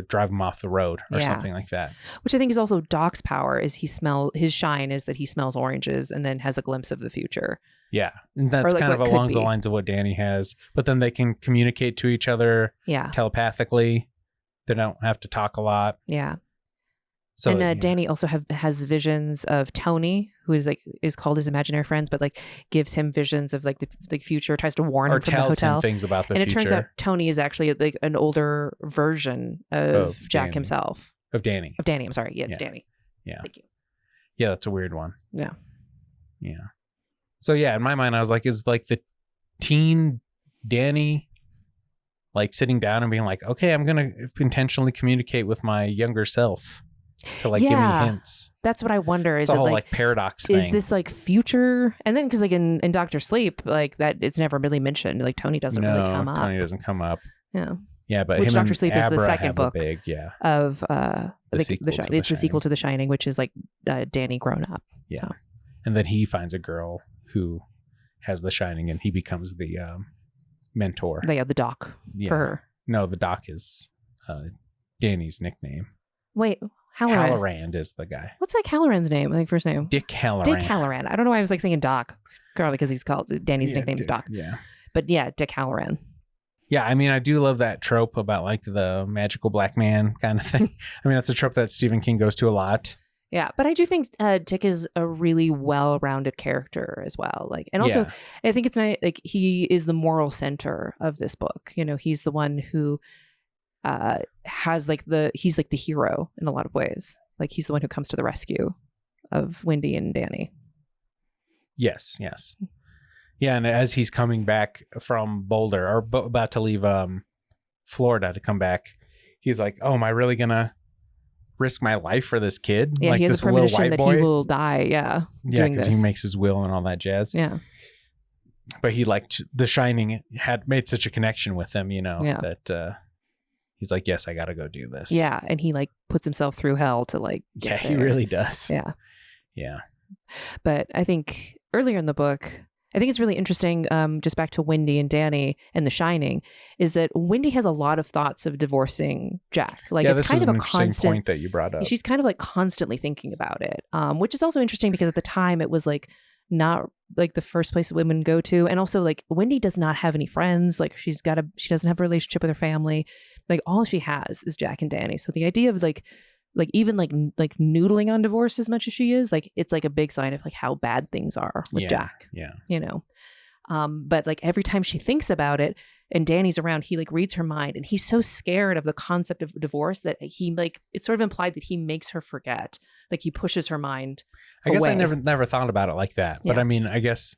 drive them off the road or something like that. Which I think is also Doc's power. Is his shine is that he smells oranges and then has a glimpse of the future. Yeah, and that's like kind of along the lines of what Danny has. But then they can communicate to each other telepathically. They don't have to talk a lot. Yeah. So, and Danny also has visions of Tony, who is called his imaginary friends, but like gives him visions of like the future, tries to warn him from the hotel. Or tells him things about the future. And it turns out Tony is actually like an older version of Jack himself. Of Danny. I'm sorry. Yeah, it's Danny. Yeah. Thank you. Yeah, that's a weird one. Yeah. Yeah. So yeah, in my mind, I was like, is like teen Danny like sitting down and being like, okay, I'm gonna intentionally communicate with my younger self to like give me hints. That's what I wonder. It's is a whole it like paradox thing. Is this like future? And then because like in Dr. Sleep, like that it's never really mentioned. Like Tony doesn't really come up. Tony doesn't come up. Yeah. Yeah, but which him Dr. and Sleep is the Abra second have book a big, of the sequel to it's the sequel to The Shining, which is like Danny grown up. Yeah. And then he finds a girl who has the Shining and he becomes the mentor. They have the doc for her. No, the doc is Danny's nickname. Wait, Hallorann. Hallorann is the guy. What's like Hallorann's name? Like first name? Dick Hallorann. Dick Hallorann. I don't know why I was like thinking Doc. Probably because he's called Danny's nickname is Doc. Yeah. But yeah, Dick Hallorann. Yeah, I mean, I do love that trope about like the magical black man kind of thing. I mean, that's a trope that Stephen King goes to a lot. Yeah, but I do think Dick is a really well-rounded character as well. Like, and also, I think it's nice. Like, he is the moral center of this book. You know, he's the one who has like he's like the hero in a lot of ways. Like, he's the one who comes to the rescue of Wendy and Danny. Yes. Yeah, and as he's coming back from Boulder or about to leave Florida to come back, he's like, "Oh, am I really gonna risk my life for this kid? Yeah, like he has this a premonition little white that boy? he will die. Yeah, because he makes his will and all that jazz. Yeah, but he liked The Shining had made such a connection with him, you know, that he's like, yes, I got to go do this. Yeah, and he like puts himself through hell to like. Get there. He really does. Yeah. But I think earlier in the book, I think it's really interesting, just back to Wendy and Danny and The Shining, is that Wendy has a lot of thoughts of divorcing Jack. Like, it's kind of a constant point that you brought up. She's kind of like constantly thinking about it, which is also interesting because at the time it was like not like the first place that women go to. And also like Wendy does not have any friends. Like she doesn't have a relationship with her family. Like all she has is Jack and Danny. So the idea of like even like noodling on divorce as much as she is, like it's like a big sign of like how bad things are with Jack. Yeah. You know? But like every time she thinks about it and Danny's around, he like reads her mind and he's so scared of the concept of divorce that he like, it's sort of implied that he makes her forget. Like he pushes her mind I guess away. I never thought about it like that. But I mean, I guess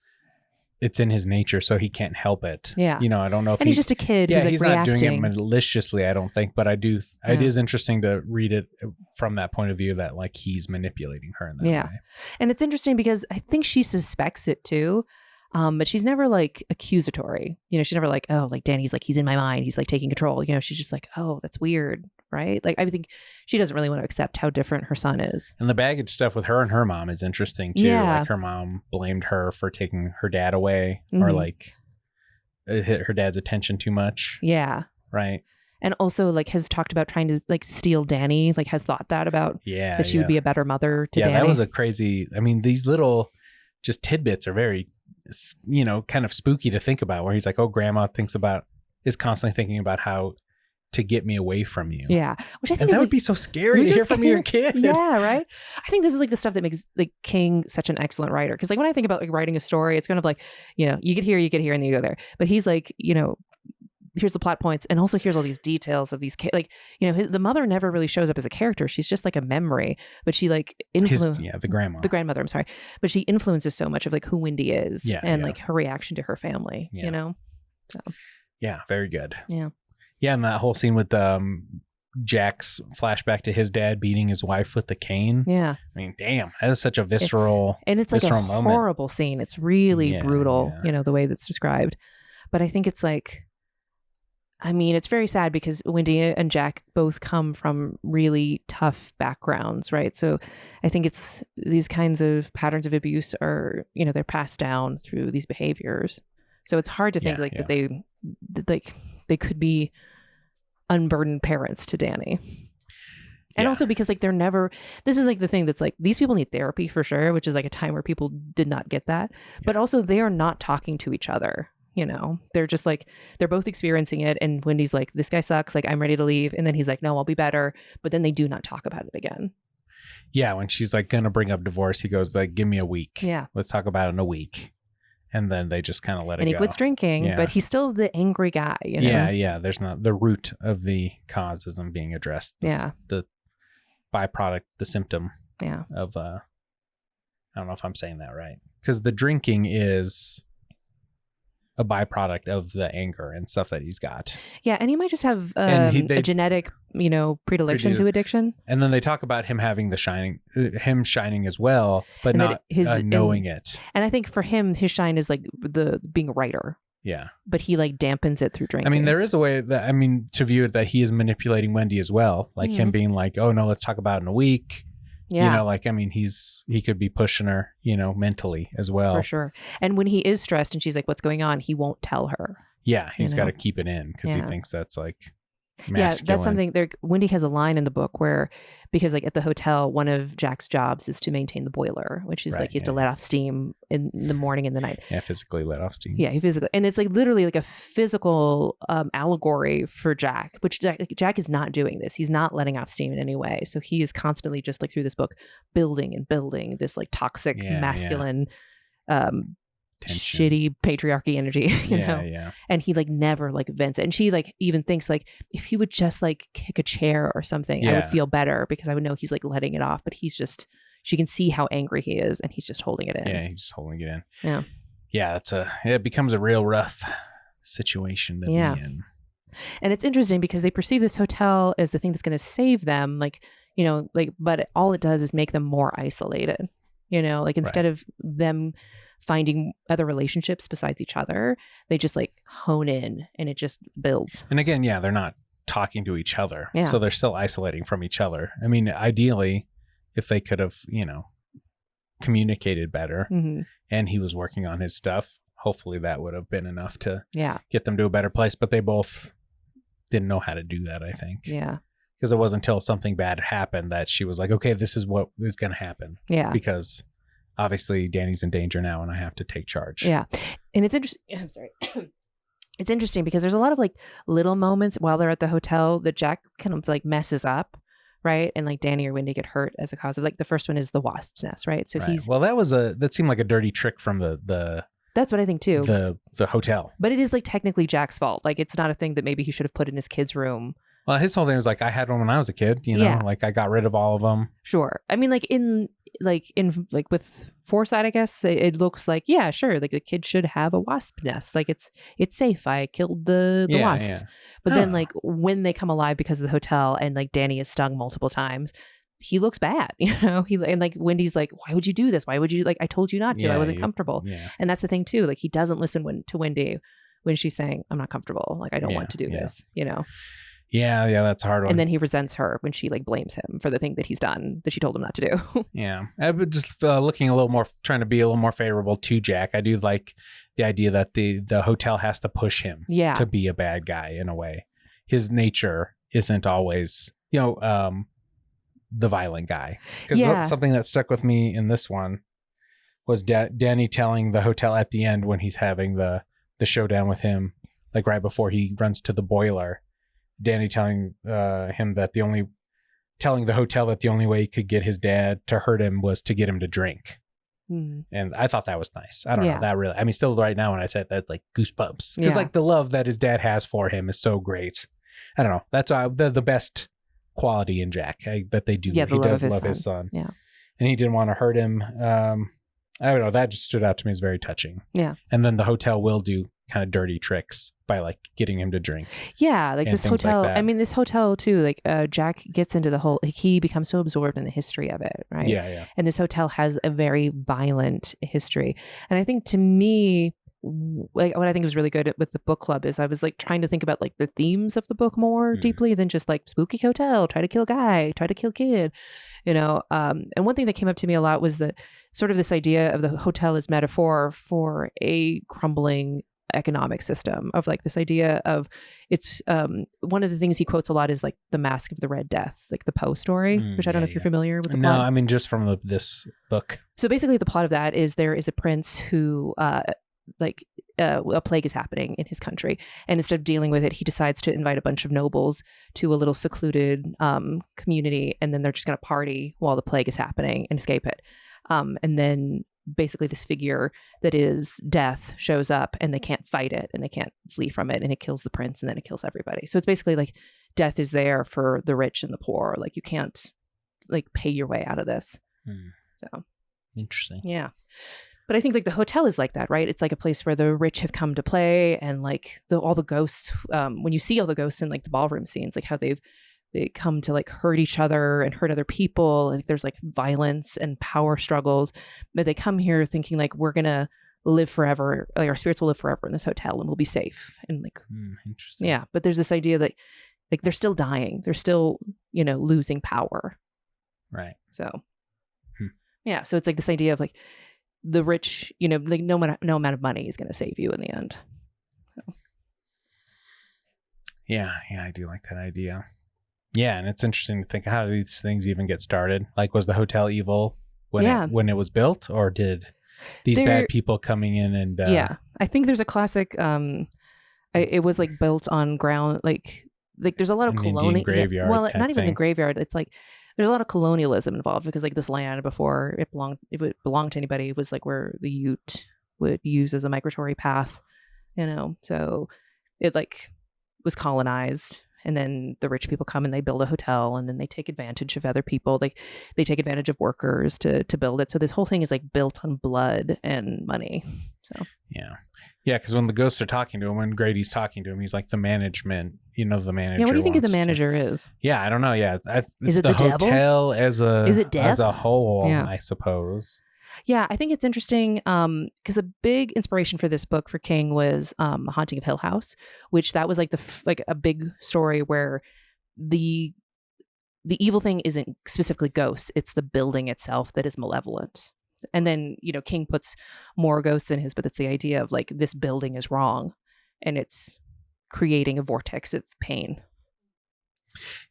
it's in his nature, so he can't help it. Yeah. You know, I don't know if he's just a kid who's like he's reacting. not doing it maliciously, I don't think. But I do. It is interesting to read it from that point of view that like he's manipulating her in that way. And it's interesting because I think she suspects it too. But she's never like accusatory. You know, she's never like, oh, like Danny's like, he's in my mind. He's like taking control. You know, she's just like, oh, that's weird. Right. Like, I think she doesn't really want to accept how different her son is. And the baggage stuff with her and her mom is interesting too. Yeah. Like her mom blamed her for taking her dad away or like it hit her dad's attention too much. Yeah. Right. And also like has talked about trying to like steal Danny, like has thought that about that she would be a better mother to Danny. Yeah, that was a crazy, I mean, these little just tidbits are very, you know, kind of spooky to think about where he's like, oh, grandma is constantly thinking about how to get me away from you. Yeah. Which I think that would be so scary to hear from your kid. Yeah, right. I think this is like the stuff that makes like King such an excellent writer. Cause like when I think about like writing a story, it's kind of like, you know, you get here, and then you go there. But he's like, you know, here's the plot points. And also here's all these details of these, like, you know, the mother never really shows up as a character. She's just like a memory, but she like the grandmother, I'm sorry. But she influences so much of like who Wendy is and like her reaction to her family, you know? So. Yeah. Very good. Yeah. Yeah, and that whole scene with Jack's flashback to his dad beating his wife with the cane. Yeah. I mean, damn, that is such a visceral and it's like a moment. horrible scene. It's really brutal, you know, the way that's described. But I think it's like, I mean, it's very sad because Wendy and Jack both come from really tough backgrounds, right? So I think it's these kinds of patterns of abuse are, you know, they're passed down through these behaviors. So it's hard to think that they could be unburdened parents to Danny. And also because like this is like the thing that's like, these people need therapy for sure, which is like a time where people did not get that. But also they are not talking to each other. You know, they're just like, they're both experiencing it. And Wendy's like, this guy sucks. Like, I'm ready to leave. And then he's like, no, I'll be better. But then they do not talk about it again. Yeah. When she's like going to bring up divorce, he goes like, give me a week. Yeah. Let's talk about it in a week. And then they just kind of let it go. And he quits drinking, but he's still the angry guy, you know? Yeah. Yeah. There's not the root of the cause isn't being addressed. The byproduct, the symptom of, I don't know if I'm saying that right. Because the drinking is a byproduct of the anger and stuff that he's got. Yeah, and he might just have they a genetic, predilection to addiction. And then they talk about him having him shining as well, but And not knowing it. And I think for him, his shine is like the being a writer. Yeah. But he like dampens it through drinking. I mean, there is a way that, to view it that he is manipulating Wendy as well. Like him being like, oh no, let's talk about it in a week. Yeah. He could be pushing her, mentally as well. For sure. And when he is stressed and she's like, what's going on? He won't tell her. Yeah. He's got to keep it in because he thinks that's like masculine. Yeah, that's something there. Wendy has a line in the book because like at the hotel, one of Jack's jobs is to maintain the boiler, which is like he has to let off steam in the morning and the night. Yeah, physically let off steam. Yeah, he physically, and it's like literally like a physical allegory for Jack, which Jack is not doing this. He's not letting off steam in any way. So he is constantly just like through this book building and building this like toxic masculine shitty patriarchy energy, you know? Yeah. And he like never like vents it. And she like even thinks like if he would just like kick a chair or something, I would feel better because I would know he's like letting it off. But she can see how angry he is and he's just holding it in. Yeah, he's just holding it in. Yeah. Yeah, it becomes a real rough situation to be in. And it's interesting because they perceive this hotel as the thing that's going to save them, but all it does is make them more isolated. Instead of them finding other relationships besides each other, they just like hone in and it just builds. And again, they're not talking to each other. Yeah. So they're still isolating from each other. I mean, ideally, if they could have, communicated better and he was working on his stuff, hopefully that would have been enough to get them to a better place. But they both didn't know how to do that, I think. Yeah. Because it wasn't until something bad happened that she was like, okay, this is what is going to happen. Yeah. Because obviously Danny's in danger now and I have to take charge. Yeah. And it's interesting. I'm sorry. It's interesting because there's a lot of like little moments while they're at the hotel that Jack kind of like messes up. Right. And like Danny or Wendy get hurt as a cause of like the first one is the wasp's nest. Right. So that seemed like a dirty trick from the that's what I think too. The hotel. But it is like technically Jack's fault. Like it's not a thing that maybe he should have put in his kid's room. Well, his whole thing was like, I had one when I was a kid, like I got rid of all of them. Sure. I mean, in with foresight, I guess it looks like, yeah, sure. Like the kid should have a wasp nest. Like it's safe. I killed the wasps. Yeah. But then like when they come alive because of the hotel and like Danny is stung multiple times, he looks bad, and like Wendy's like, why would you do this? Why would you I told you not to, I wasn't comfortable. Yeah. And that's the thing too. Like he doesn't listen to Wendy when she's saying, I'm not comfortable. Like I don't want to do this, Yeah, that's a hard one. And then he resents her when she like blames him for the thing that he's done that she told him not to do. Yeah, I would just looking a little more, trying to be a little more favorable to Jack. I do like the idea that the hotel has to push him to be a bad guy in a way. His nature isn't always, the violent guy. Because something that stuck with me in this one was Danny telling the hotel at the end when he's having the showdown with him, like right before he runs to the boiler. Danny telling him that telling the hotel that the only way he could get his dad to hurt him was to get him to drink. And I thought that was nice. I don't know, that really, still right now when I said that, like goosebumps. Because like the love that his dad has for him is so great. I don't know. That's the best quality in Jack that they do. Yeah, he does love his son. Yeah. And he didn't want to hurt him. I don't know. That just stood out to me as very touching. Yeah. And then the hotel will do kind of dirty tricks by like getting him to drink. Yeah, like this hotel. Like this hotel too. Like Jack gets into the whole. Like, he becomes so absorbed in the history of it, right? Yeah. And this hotel has a very violent history. And I think to me, like what I think was really good with the book club is I was like trying to think about like the themes of the book more deeply than just like spooky hotel, try to kill guy, try to kill kid, and one thing that came up to me a lot was that sort of this idea of the hotel as metaphor for a crumbling economic system, of like this idea of it's one of the things he quotes a lot is like the Mask of the Red Death, like the Poe story, which I don't know if you're familiar with the plot. No, just from this book. So basically the plot of that is there is a prince who a plague is happening in his country, and instead of dealing with it, he decides to invite a bunch of nobles to a little secluded community, and then they're just going to party while the plague is happening and escape it. And then basically this figure that is death shows up, and they can't fight it and they can't flee from it, and it kills the prince, and then it kills everybody. So it's basically like death is there for the rich and the poor. Like you can't like pay your way out of this. So interesting. Yeah. But I think like the hotel is like that, right? It's like a place where the rich have come to play, and like all the ghosts, when you see all the ghosts in like the ballroom scenes, like how they come to like hurt each other and hurt other people. Like there's like violence and power struggles, but they come here thinking like we're going to live forever. Like our spirits will live forever in this hotel and we'll be safe. And like, interesting. Yeah. But there's this idea that like they're still dying. They're still, losing power. Right. So, yeah. So it's like this idea of like the rich, like no amount of money is going to save you in the end. So. Yeah. Yeah. I do like that idea. Yeah, and it's interesting to think how these things even get started. Like, was the hotel evil when it was built, or did these bad people coming in and? Yeah, I think there's a classic. It was like built on ground, like there's a lot of colonial graveyard. Well, not even a graveyard. It's like there's a lot of colonialism involved because like this land before it belonged to anybody was like where the Ute would use as a migratory path, So it like was colonized. And then the rich people come and they build a hotel, and then they take advantage of other people. Like they take advantage of workers to build it. So this whole thing is like built on blood and money. So yeah. Because when the ghosts are talking to him, when Grady's talking to him, he's like the management. The manager. Yeah, what do you think of the manager is? Yeah, I don't know. Yeah, is it the hotel as a is it death? As a whole? Yeah. I suppose. Yeah, I think it's interesting because a big inspiration for this book for King was Haunting of Hill House, which that was like a big story where the evil thing isn't specifically ghosts, it's the building itself that is malevolent. And then, King puts more ghosts in his, but it's the idea of like this building is wrong and it's creating a vortex of pain.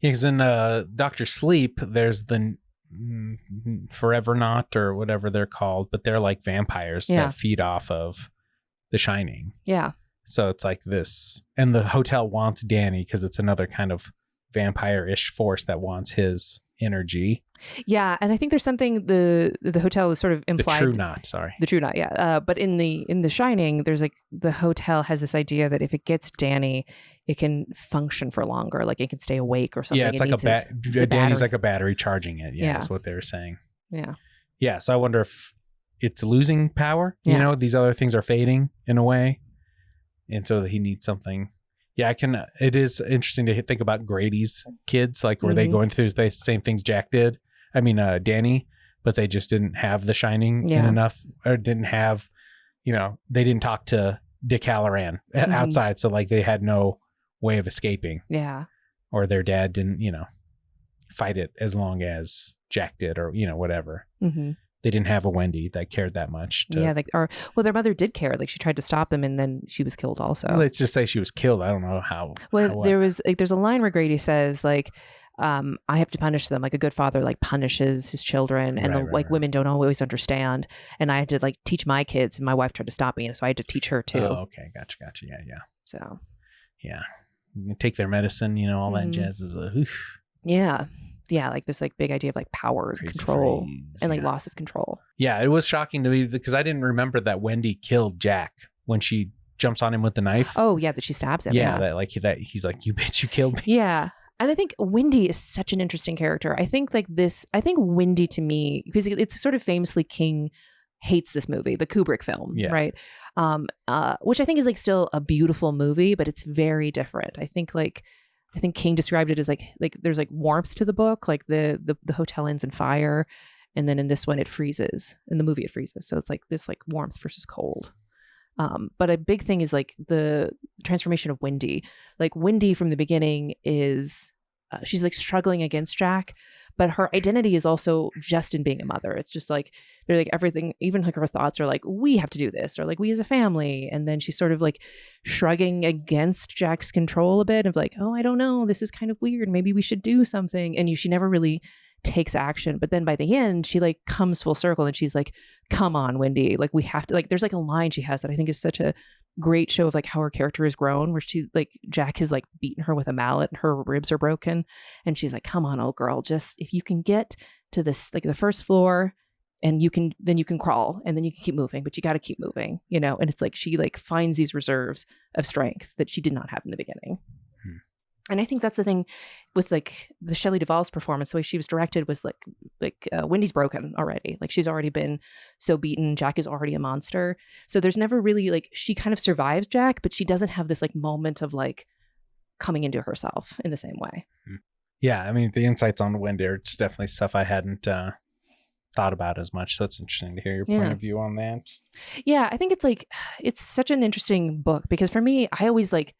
Yeah, because in Dr. Sleep, there's the Forever Not or whatever they're called, but they're like vampires that feed off of The Shining. Yeah. So it's like this, and the hotel wants Danny because it's another kind of vampire-ish force that wants his energy. Yeah, and I think there's something the hotel is sort of implied. The True Knot, The True Knot, yeah. But in the Shining, there's like the hotel has this idea that if it gets Danny, it can function for longer, like it can stay awake or something. Yeah, it's like Danny's like a battery charging it. Yeah, that's what they were saying. Yeah. Yeah, so I wonder if it's losing power. Yeah. These other things are fading in a way, and so he needs something. Yeah, it is interesting to think about Grady's kids. Like, were they going through the same things Jack did? I mean, Danny, but they just didn't have the Shining in enough, or didn't have, they didn't talk to Dick Hallorann outside. So like they had no way of escaping. Yeah. Or their dad didn't, fight it as long as Jack did, or, whatever. Mm-hmm. They didn't have a Wendy that cared that much. Yeah. Their mother did care. Like she tried to stop them and then she was killed also. Well, let's just say she was killed. I don't know how. Well, there's a line where Grady says like, I have to punish them. Like a good father like punishes his children, and women don't always understand. And I had to like teach my kids, and my wife tried to stop me, and so I had to teach her too. Oh, okay, gotcha. Yeah. So, yeah, you take their medicine, all that jazz is Yeah, like this like big idea of like power, and control, and like loss of control. Yeah, it was shocking to me because I didn't remember that Wendy killed Jack when she jumps on him with the knife. Oh yeah, that she stabs him. Yeah, that he's like, you bitch, you killed me. Yeah. And I think Wendy is such an interesting character. I think Wendy to me, because it's sort of famously King hates this movie, the Kubrick film, right? Which I think is like still a beautiful movie, but it's very different. I think King described it as like there's like warmth to the book, like the hotel ends in fire, and then in this one it freezes. In the movie it freezes, so it's like this like warmth versus cold. But a big thing is like the transformation of Wendy. Like Wendy from the beginning is, she's like struggling against Jack, but her identity is also just in being a mother. It's just like, they're like everything, even like her thoughts are like, we have to do this, or like we as a family. And then she's sort of like shrugging against Jack's control a bit of like, oh, I don't know, this is kind of weird. Maybe we should do something. And she never really takes action, but then by the end she like comes full circle and she's like, come on Wendy, like we have to, like there's like a line she has that I think is such a great show of like how her character has grown, where she like Jack has like beaten her with a mallet and her ribs are broken, and she's like, come on old girl, just if you can get to this like the first floor and you can crawl and then you can keep moving, but you got to keep moving, and it's like she like finds these reserves of strength that she did not have in the beginning. And I think that's the thing with like the Shelley Duvall's performance, the way she was directed was like Wendy's broken already. Like she's already been so beaten. Jack is already a monster. So there's never really like, she kind of survives Jack, but she doesn't have this like moment of like coming into herself in the same way. Yeah. I mean, the insights on Wendy are just definitely stuff I hadn't thought about as much. So it's interesting to hear your point of view on that. Yeah. I think it's like, it's such an interesting book because for me, I always like,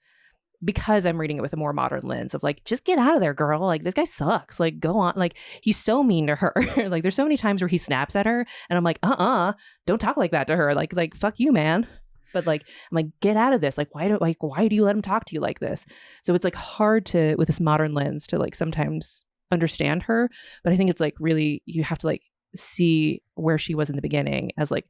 because I'm reading it with a more modern lens of like, just get out of there, girl. Like, this guy sucks. Like, go on. Like, he's so mean to her. Like, there's so many times where he snaps at her and I'm like, don't talk like that to her. Like, fuck you, man. But like, I'm like, get out of this. Like, why do you let him talk to you like this? So it's like hard to, with this modern lens, to like sometimes understand her. But I think it's like really, you have to like see where she was in the beginning as like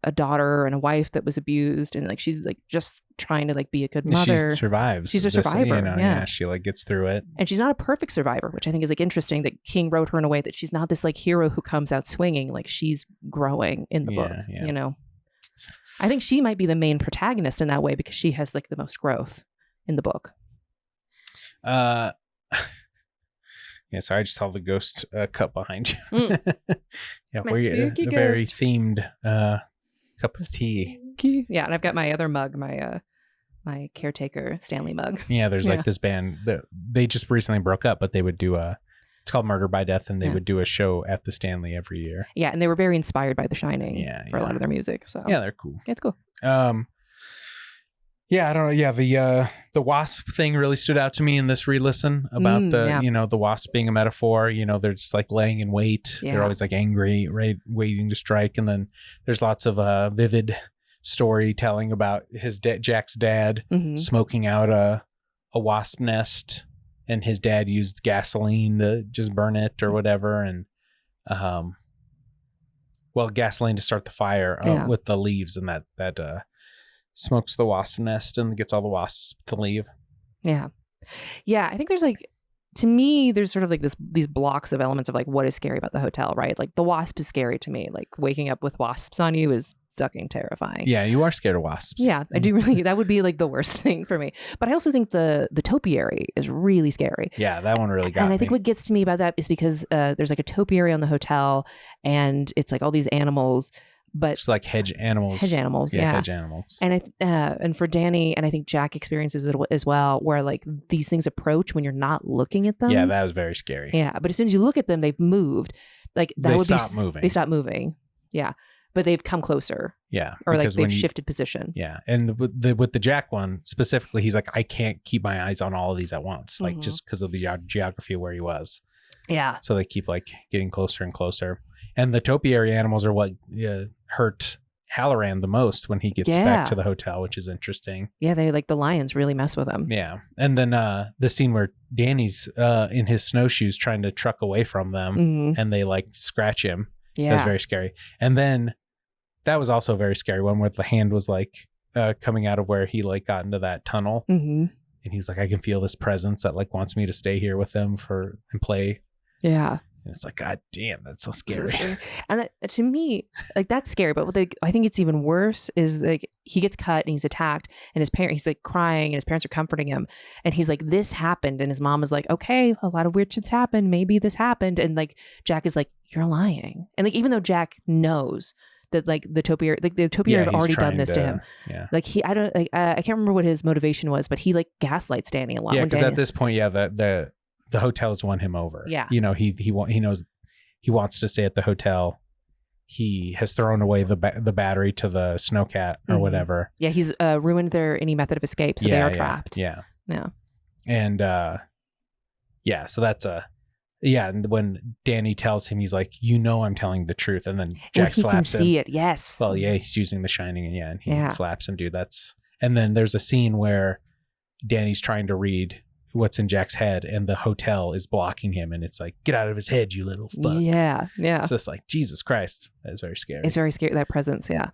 a daughter and a wife that was abused, and like she's like just trying to like be a good mother. She survives. She's a survivor. Yeah, she like gets through it, and she's not a perfect survivor, which I think is like interesting that King wrote her in a way that she's not this like hero who comes out swinging. Like she's growing in the book. You know, I think she might be the main protagonist in that way because she has like the most growth in the book. Yeah, sorry, I just saw the ghost cup behind you. Yeah, we're a very themed cup of tea. Yeah, and I've got my other mug, my caretaker Stanley mug. Yeah, there's like this band that they just recently broke up, but they would do it's called Murder by Death, and they would do a show at the Stanley every year. Yeah, and they were very inspired by The Shining for a lot of their music. So yeah, they're cool. It's cool. Yeah, I don't know. Yeah, the wasp thing really stood out to me in this re-listen about the wasp being a metaphor. You know, they're just like laying in wait. Yeah. They're always like angry, right, waiting to strike. And then there's lots of vivid storytelling about Jack's dad smoking out a wasp nest, and his dad used gasoline to just burn it or whatever, and gasoline to start the fire with the leaves, and that smokes the wasp nest and gets all the wasps to leave. Yeah. I think there's like, to me, there's sort of like these blocks of elements of like what is scary about the hotel, right? Like the wasp is scary to me. Like waking up with wasps on you is fucking terrifying. Yeah, you are scared of wasps. Yeah, I do really. That would be like the worst thing for me. But I also think the topiary is really scary. Yeah, that one really got me. And I think what gets to me about that is because there's like a topiary on the hotel, and it's like all these animals. But it's like hedge animals. Yeah. Hedge animals. And and for Danny, and I think Jack experiences it as well, where like these things approach when you're not looking at them. Yeah, that was very scary. Yeah, but as soon as you look at them, they've moved. Like that they stop moving. They stop moving. Yeah, but they've come closer. Yeah, or like they've shifted position. Yeah, and with the Jack one specifically, he's like, I can't keep my eyes on all of these at once, like just because of the geography of where he was. Yeah. So they keep like getting closer and closer. And the topiary animals are what hurt Hallorann the most when he gets back to the hotel, which is interesting. Yeah, they like the lions really mess with him. Yeah. And then the scene where Danny's in his snowshoes trying to truck away from them and they like scratch him. Yeah. That's very scary. And then that was also a very scary one where the hand was like coming out of where he like got into that tunnel. And he's like, I can feel this presence that like wants me to stay here with them and play. Yeah. And it's like, God damn, that's so scary. And to me, like that's scary. But I think it's even worse is like he gets cut and he's attacked, and he's like crying, and his parents are comforting him, and he's like, this happened, and his mom is like, okay, a lot of weird shit's happened. Maybe this happened, and like Jack is like, you're lying, and like even though Jack knows that like the topiary had already done this to him. Yeah. Like I can't remember what his motivation was, but he like gaslights Danny a lot. Yeah, because at this point, the hotel's won him over. Yeah. You know, he knows he wants to stay at the hotel. He has thrown away the battery to the snowcat or whatever. Yeah, he's ruined any method of escape, so they are trapped. Yeah. Yeah. And so that's and when Danny tells him, he's like, I'm telling the truth, and then Jack slaps him. He can see it. Yes. Well, yeah, he's using The Shining, and he slaps him, dude. And then there's a scene where Danny's trying to read what's in Jack's head, and the hotel is blocking him, and it's like, get out of his head, you little fuck. Yeah. It's just like, Jesus Christ. That's very scary. It's very scary, that presence. Yeah.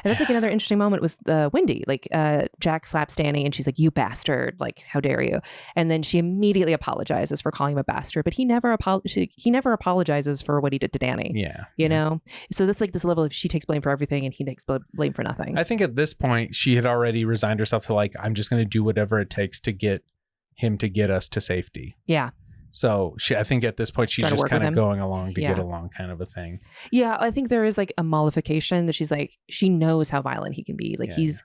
And that's like another interesting moment with Wendy. Like Jack slaps Danny, and she's like, you bastard, like, how dare you? And then she immediately apologizes for calling him a bastard, but he never apologizes for what he did to Danny. Yeah. You know? So that's like this level of she takes blame for everything and he takes blame for nothing. I think at this point she had already resigned herself to like, I'm just going to do whatever it takes to get him to get us to safety. Yeah. So I think at this point, she's Trying to just work kind with of him. going along to Yeah. get along kind of a thing. Yeah. I think there is like a mollification that she's like, she knows how violent he can be. Like he's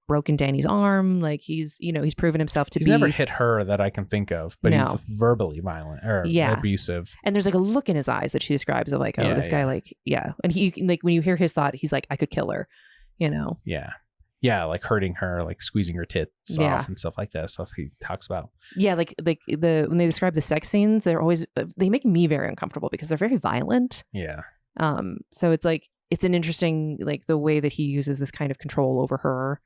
broken Danny's arm. Like he's proven himself to He's be. never hit her that I can think of, but No. he's verbally violent or abusive. And there's like a look in his eyes that she describes of like, oh, this guy, like, and he, like, when you hear his thought, he's like, I could kill her, you know? Yeah. Yeah. Like hurting her, like squeezing her tits off and stuff like that. Stuff he talks about. Yeah. Like when they describe the sex scenes, they make me very uncomfortable because they're very violent. Yeah. So it's like, it's an interesting, like the way that he uses this kind of control over her.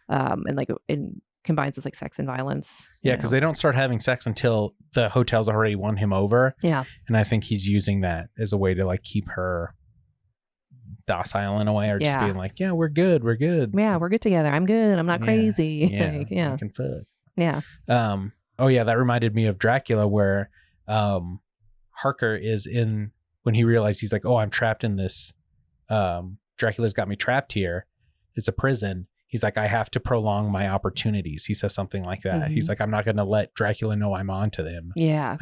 And combines this like sex and violence. Yeah, because they don't start having sex until the hotel's already won him over. Yeah. And I think he's using that as a way to like keep her docile in a way, or just being like, yeah, we're good. Yeah, we're good together. I'm good. I'm not crazy. Yeah. I can fuck. Yeah. Oh yeah, that reminded me of Dracula, where Harker is in, when he realized he's like, oh, I'm trapped in this. Dracula's got me trapped here. It's a prison. He's like, I have to prolong my opportunities. He says something like that. He's like, I'm not going to let Dracula know I'm on to them. Yeah.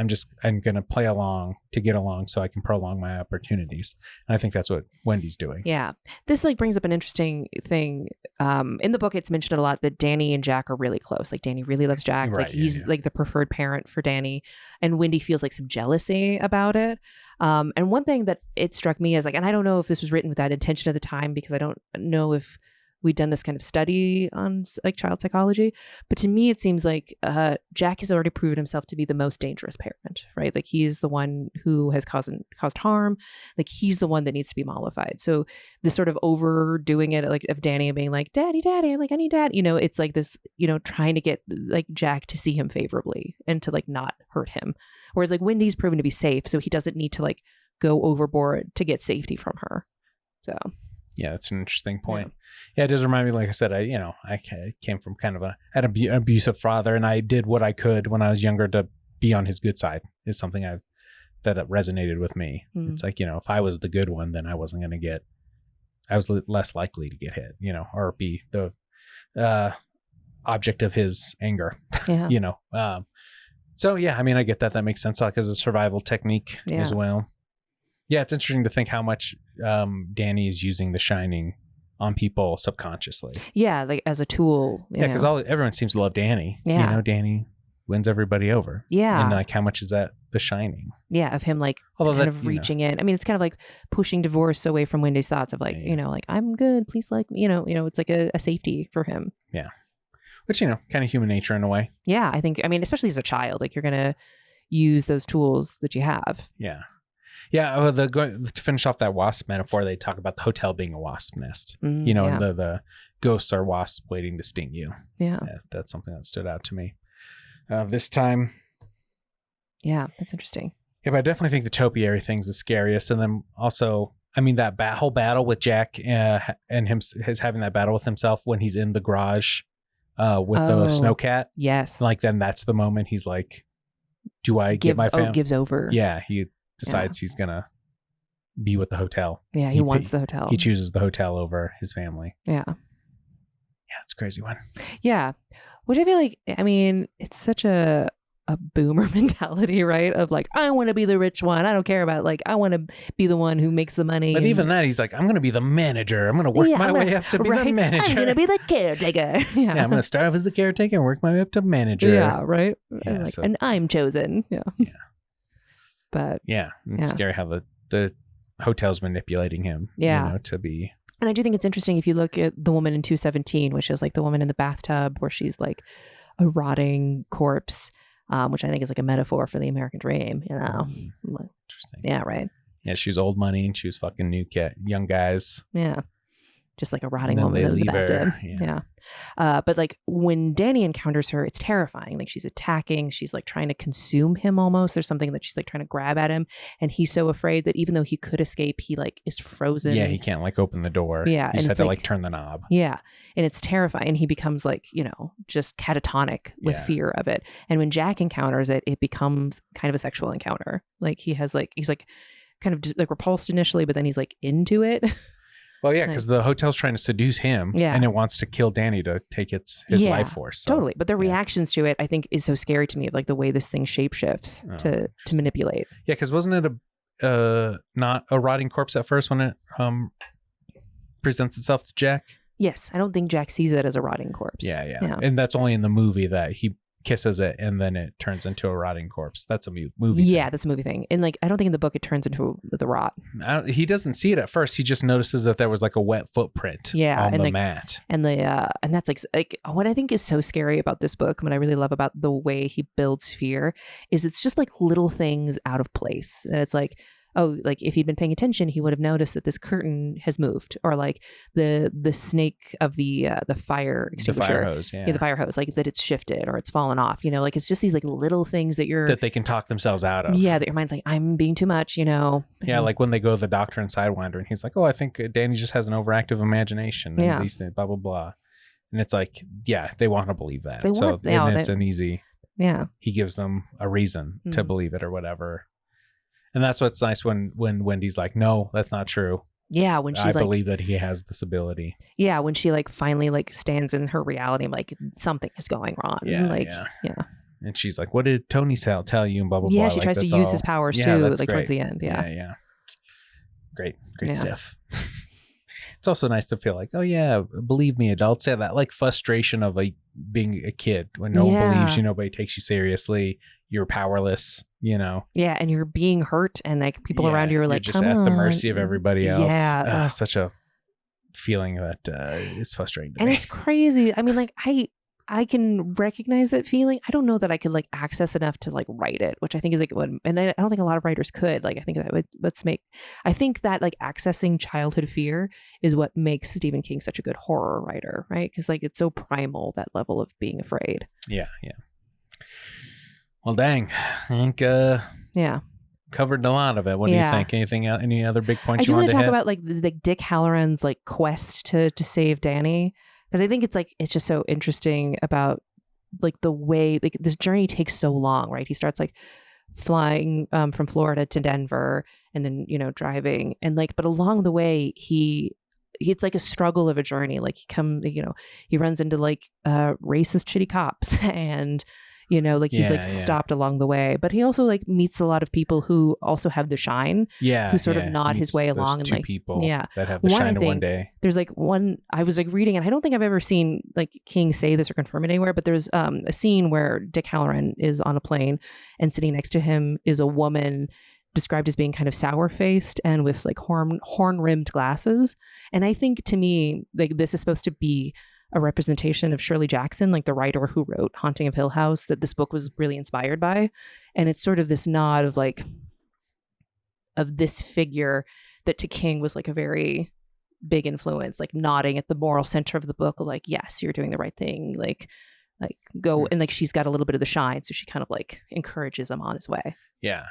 I'm going to play along to get along so I can prolong my opportunities. And I think that's what Wendy's doing. Yeah. This like brings up an interesting thing. In the book, it's mentioned a lot that Danny and Jack are really close. Like Danny really loves Jack. Right, like he's like the preferred parent for Danny. And Wendy feels like some jealousy about it. And one thing that it struck me as like, and I don't know if this was written with that intention at the time, because I don't know if we'd done this kind of study on like child psychology, but to me, it seems like Jack has already proven himself to be the most dangerous parent, right? Like he's the one who has caused harm. Like he's the one that needs to be mollified. So this sort of overdoing it, like of Danny being like, daddy, like I need dad, it's like this, trying to get like Jack to see him favorably and to like not hurt him. Whereas like Wendy's proven to be safe, so he doesn't need to like go overboard to get safety from her. So. Yeah, that's an interesting point. Yeah, it does remind me, like I said, I came from kind of an abusive father, and I did what I could when I was younger to be on his good side. Is something that resonated with me. It's like, if I was the good one, then I wasn't going to I was less likely to get hit, or be the object of his anger. Yeah. So yeah, I mean, I get that. That makes sense, like as a survival technique as well. Yeah, it's interesting to think how much Danny is using The Shining on people subconsciously. Yeah, like as a tool. Yeah, because everyone seems to love Danny. Yeah. Danny wins everybody over. Yeah. And like, how much is that The Shining? Yeah, of him like reaching in. I mean, it's kind of like pushing divorce away from Wendy's thoughts of like, like, I'm good, please like me. It's like a safety for him. Yeah. Which, kind of human nature in a way. Yeah, I think, especially as a child, like you're going to use those tools that you have. Yeah. Yeah, to finish off that wasp metaphor, they talk about the hotel being a wasp nest. And the ghosts are wasps waiting to sting you. Yeah. That's something that stood out to me this time. Yeah, that's interesting. Yeah, but I definitely think the topiary thing's the scariest. And then also, I mean, that whole battle with Jack and him having that battle with himself when he's in the garage with the snowcat. Yes. Like, then that's the moment he's like, do I give my family? Gives over. Yeah, he decides he's gonna be with the hotel. Yeah, he wants the hotel. He chooses the hotel over his family. Yeah. Yeah, it's a crazy one. Yeah. Which I feel like, it's such a boomer mentality, right? Of like, I want to be the rich one. I don't care about like, I want to be the one who makes the money. But even that, he's like, I'm going to be the manager. I'm going to work my way up to be the manager. I'm going to be the caretaker. Yeah, I'm going to start off as the caretaker and work my way up to manager. Yeah, right? Yeah, and I'm chosen. Yeah. But yeah, it's scary how the hotel's manipulating him. To be. And I do think it's interesting if you look at the woman in 217, which is like the woman in the bathtub where she's like a rotting corpse, which I think is like a metaphor for the American dream. Interesting. Yeah, right. Yeah, she was old money and she was fucking young guys. Yeah. Just like a rotting woman in the bathtub. Yeah. But like when Danny encounters her, it's terrifying. Like she's attacking. She's like trying to consume him almost. There's something that she's like trying to grab at him. And he's so afraid that even though he could escape, he like is frozen. Yeah, he can't like open the door. Yeah. He just had to like turn the knob. Yeah. And it's terrifying. And he becomes like, just catatonic with fear of it. And when Jack encounters it, it becomes kind of a sexual encounter. Like he's like kind of just like repulsed initially, but then he's like into it. Well, yeah, because the hotel's trying to seduce him, Yeah. and it wants to kill Danny to take his life force. So, Totally. But the reactions to it, I think, is so scary to me, like the way this thing shapeshifts to manipulate. Yeah, because wasn't it not a rotting corpse at first when it presents itself to Jack? Yes, I don't think Jack sees it as a rotting corpse. Yeah. And that's only in the movie that he kisses it and then it turns into a rotting corpse. That's a movie thing. That's a movie thing. And like, I don't think in the book it turns into the rot. He doesn't see it at first. He just notices that there was like a wet footprint on the mat. And and that's like what I think is so scary about this book, what I really love about the way he builds fear, is it's just like little things out of place. And it's like, oh, like if he'd been paying attention, he would have noticed that this curtain has moved, or like the snake of the fire extinguisher, the fire hose, the fire hose, like that it's shifted or it's fallen off. You know, like it's just these like little things that they can talk themselves out of. Yeah, that your mind's like, I'm being too much. You know. Yeah, like when they go to the doctor in Sidewinder, and he's like, oh, I think Danny just has an overactive imagination. And these things, blah blah blah. And it's like, yeah, they want to believe that. It's an easy. Yeah. He gives them a reason to believe it or whatever. And that's what's nice when Wendy's like, no, that's not true. Yeah, when she I believe that he has this ability. Yeah, when she like finally like stands in her reality, I'm like, something is going wrong. Yeah. And she's like, what did Tony tell you? And blah blah blah. Yeah, she tries to use his powers too, like great. Towards the end. Yeah. Great stuff. It's also nice to feel like, oh yeah, believe me, adults. Yeah, that like frustration of like being a kid when no one believes you, nobody takes you seriously, you're powerless, you know. Yeah, and you're being hurt, and like people around you are like, you're just at the mercy of everybody else. Yeah, such a feeling that is frustrating to me. And it's crazy. I mean, like I can recognize that feeling. I don't know that I could like access enough to like write it, which I think is like and I don't think a lot of writers could. Like I think that I think that like accessing childhood fear is what makes Stephen King such a good horror writer, right? Because like it's so primal, that level of being afraid. Yeah. Well, dang, I think covered a lot of it. What do you think? Anything else? Any other big points you want to hit? I do want to talk about like Dick Hallorann's like quest to save Danny. Because I think it's just so interesting about like the way like this journey takes so long, right? He starts like flying from Florida to Denver, and then driving, and like, but along the way it's like a struggle of a journey. Like he runs into like racist shitty cops, and he's stopped along the way, but he also like meets a lot of people who also have the shine, who sort of nod his way along, and like people that have the shine one day. There's like one I was like reading, and I don't think I've ever seen like King say this or confirm it anywhere, but there's a scene where Dick Hallorann is on a plane, and sitting next to him is a woman described as being kind of sour-faced and with like horn-rimmed glasses. And I think to me, like this is supposed to be a representation of Shirley Jackson, like the writer who wrote Haunting of Hill House, that this book was really inspired by. And it's sort of this nod of like, of this figure that to King was like a very big influence, like nodding at the moral center of the book, like, yes, you're doing the right thing. Like go, and like, she's got a little bit of the shine. So she kind of like encourages him on his way. Yeah.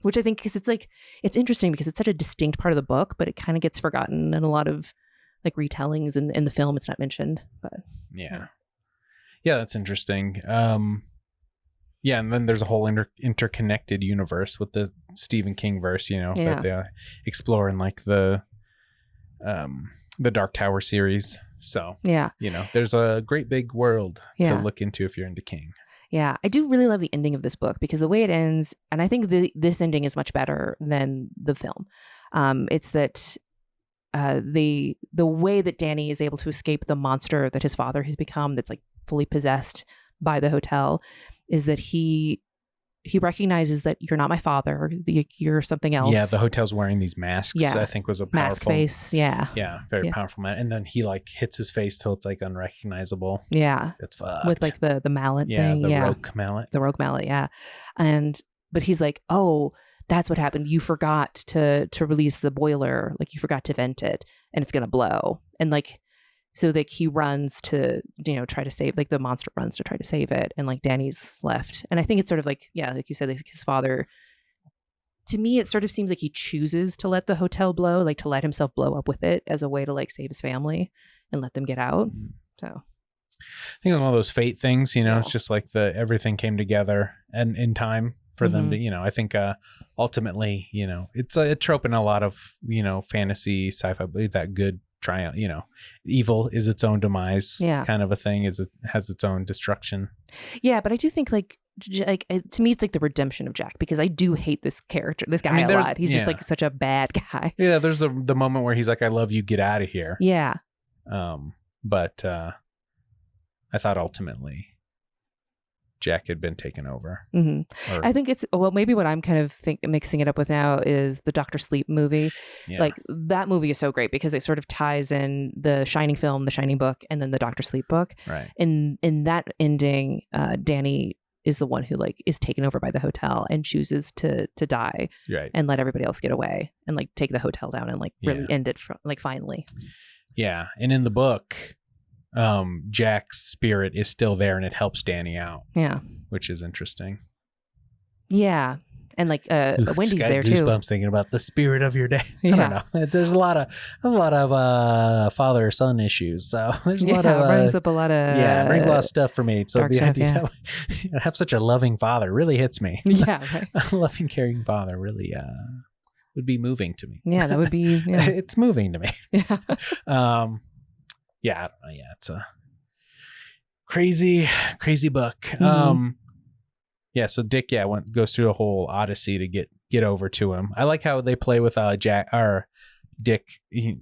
Which I think, because it's like, it's interesting because it's such a distinct part of the book, but it kind of gets forgotten in a lot of like retellings, and in the film it's not mentioned, but yeah, that's interesting. And then there's a whole interconnected universe with the Stephen King verse, that they explore in like the Dark Tower series. So there's a great big world to look into if you're into King. Yeah, I do really love the ending of this book, because the way it ends, and I think this ending is much better than the film. It's that the way that Danny is able to escape the monster that his father has become, that's like fully possessed by the hotel, is that he recognizes that you're not my father, you're something else. Yeah, the hotel's wearing these masks. I think was a powerful mask face. Very powerful man. And then he like hits his face till it's like unrecognizable. Yeah, that's fucked. With like the mallet thing. Rogue mallet. The rogue mallet. Yeah, but he's like, oh, that's what happened. You forgot to release the boiler. Like you forgot to vent it, and it's gonna blow. And like, so like he runs to try to save, like the monster runs to try to save it, and like Danny's left. And I think it's sort of like, like you said, like his father. To me, it sort of seems like he chooses to let the hotel blow, like to let himself blow up with it as a way to like save his family and let them get out. So I think it was one of those fate things, It's just like everything came together and in time. for them to, I think ultimately, it's a trope in a lot of, fantasy, sci-fi, that good triumph, evil is its own demise kind of a thing, it has its own destruction. Yeah, but I do think like to me it's like the redemption of Jack, because I do hate this character, this guy a lot. He's just like such a bad guy. Yeah, there's the moment where he's like, I love you, get out of here. Yeah. But I thought ultimately Jack had been taken over. I think it's, well, maybe what I'm kind of mixing it up with now is the Dr. Sleep movie. Like that movie is so great because it sort of ties in the Shining film, the Shining book, and then the Dr. Sleep book. Right. In that ending, Danny is the one who like is taken over by the hotel and chooses to die, right, and let everybody else get away and like take the hotel down and like really end it like finally. Yeah, and in the book, Jack's spirit is still there and it helps Danny out. Yeah, which is interesting. Yeah, and like Wendy's there too. Goosebumps thinking about the spirit of your day. I don't know. There's a lot of father son issues. So there's a lot of brings up a lot of it brings a lot of stuff for me. So the idea to have such a loving father really hits me. Yeah, right. A loving, caring father really would be moving to me. Yeah, that would be. Yeah. It's moving to me. Yeah. Yeah, I don't know. Yeah, it's a crazy book. Yeah, so Dick, goes through a whole odyssey to get over to him. I like how they play with Jack or Dick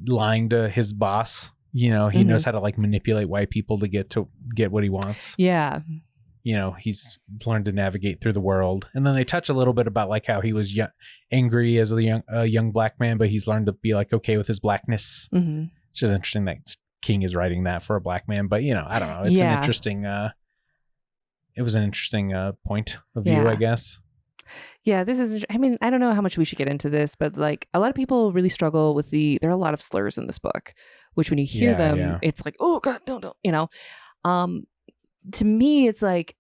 lying to his boss. He knows how to like manipulate white people to get what he wants. Yeah. He's learned to navigate through the world. And then they touch a little bit about like how he was angry as a young black man, but he's learned to be like okay with his blackness. It's just interesting that King is writing that for a black man, but I don't know. It's an interesting it was an interesting point of view, I guess. Yeah, this is, I mean, I don't know how much we should get into this, but like a lot of people really struggle with there are a lot of slurs in this book, which when you hear them, it's like, oh God, don't, to me, it's like,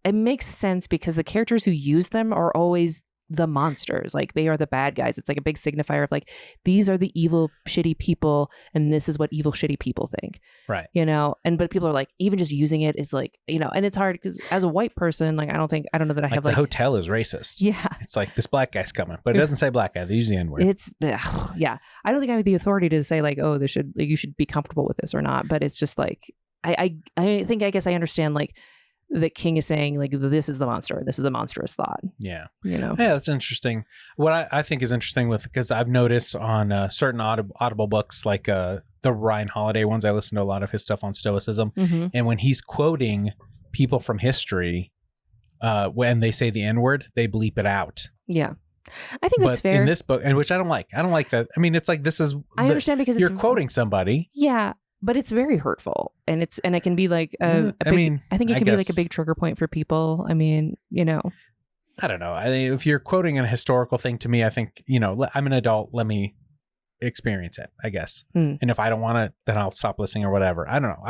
it makes sense because the characters who use them are always the monsters. Like they are the bad guys. It's like a big signifier of like, these are the evil, shitty people. And this is what evil, shitty people think. Right. But people are like, even just using it is like, and it's hard because as a white person, like, I don't know that I have the hotel is racist. Yeah. It's like this black guy's coming, but it doesn't say black guy. They use the N-word. It's, yeah. I don't think I have the authority to say like, oh, you should be comfortable with this or not. But it's just like, I guess I understand like, that King is saying like this is the monster, this is a monstrous thought. Yeah, that's interesting. What I think is interesting because I've noticed on certain Audible books like the Ryan Holiday ones, I listen to a lot of his stuff on Stoicism, and when he's quoting people from history, when they say the N-word, they bleep it out. Yeah, I think that's fair in this book, and which I don't like that. I mean, it's like this is I understand because you're quoting somebody. Yeah. But it's very hurtful, and it can be like I think it can be like a big trigger point for people. I mean, I don't know. I mean, if you're quoting a historical thing to me, I think I'm an adult. Let me experience it, I guess. And if I don't want it, then I'll stop listening or whatever. I don't know.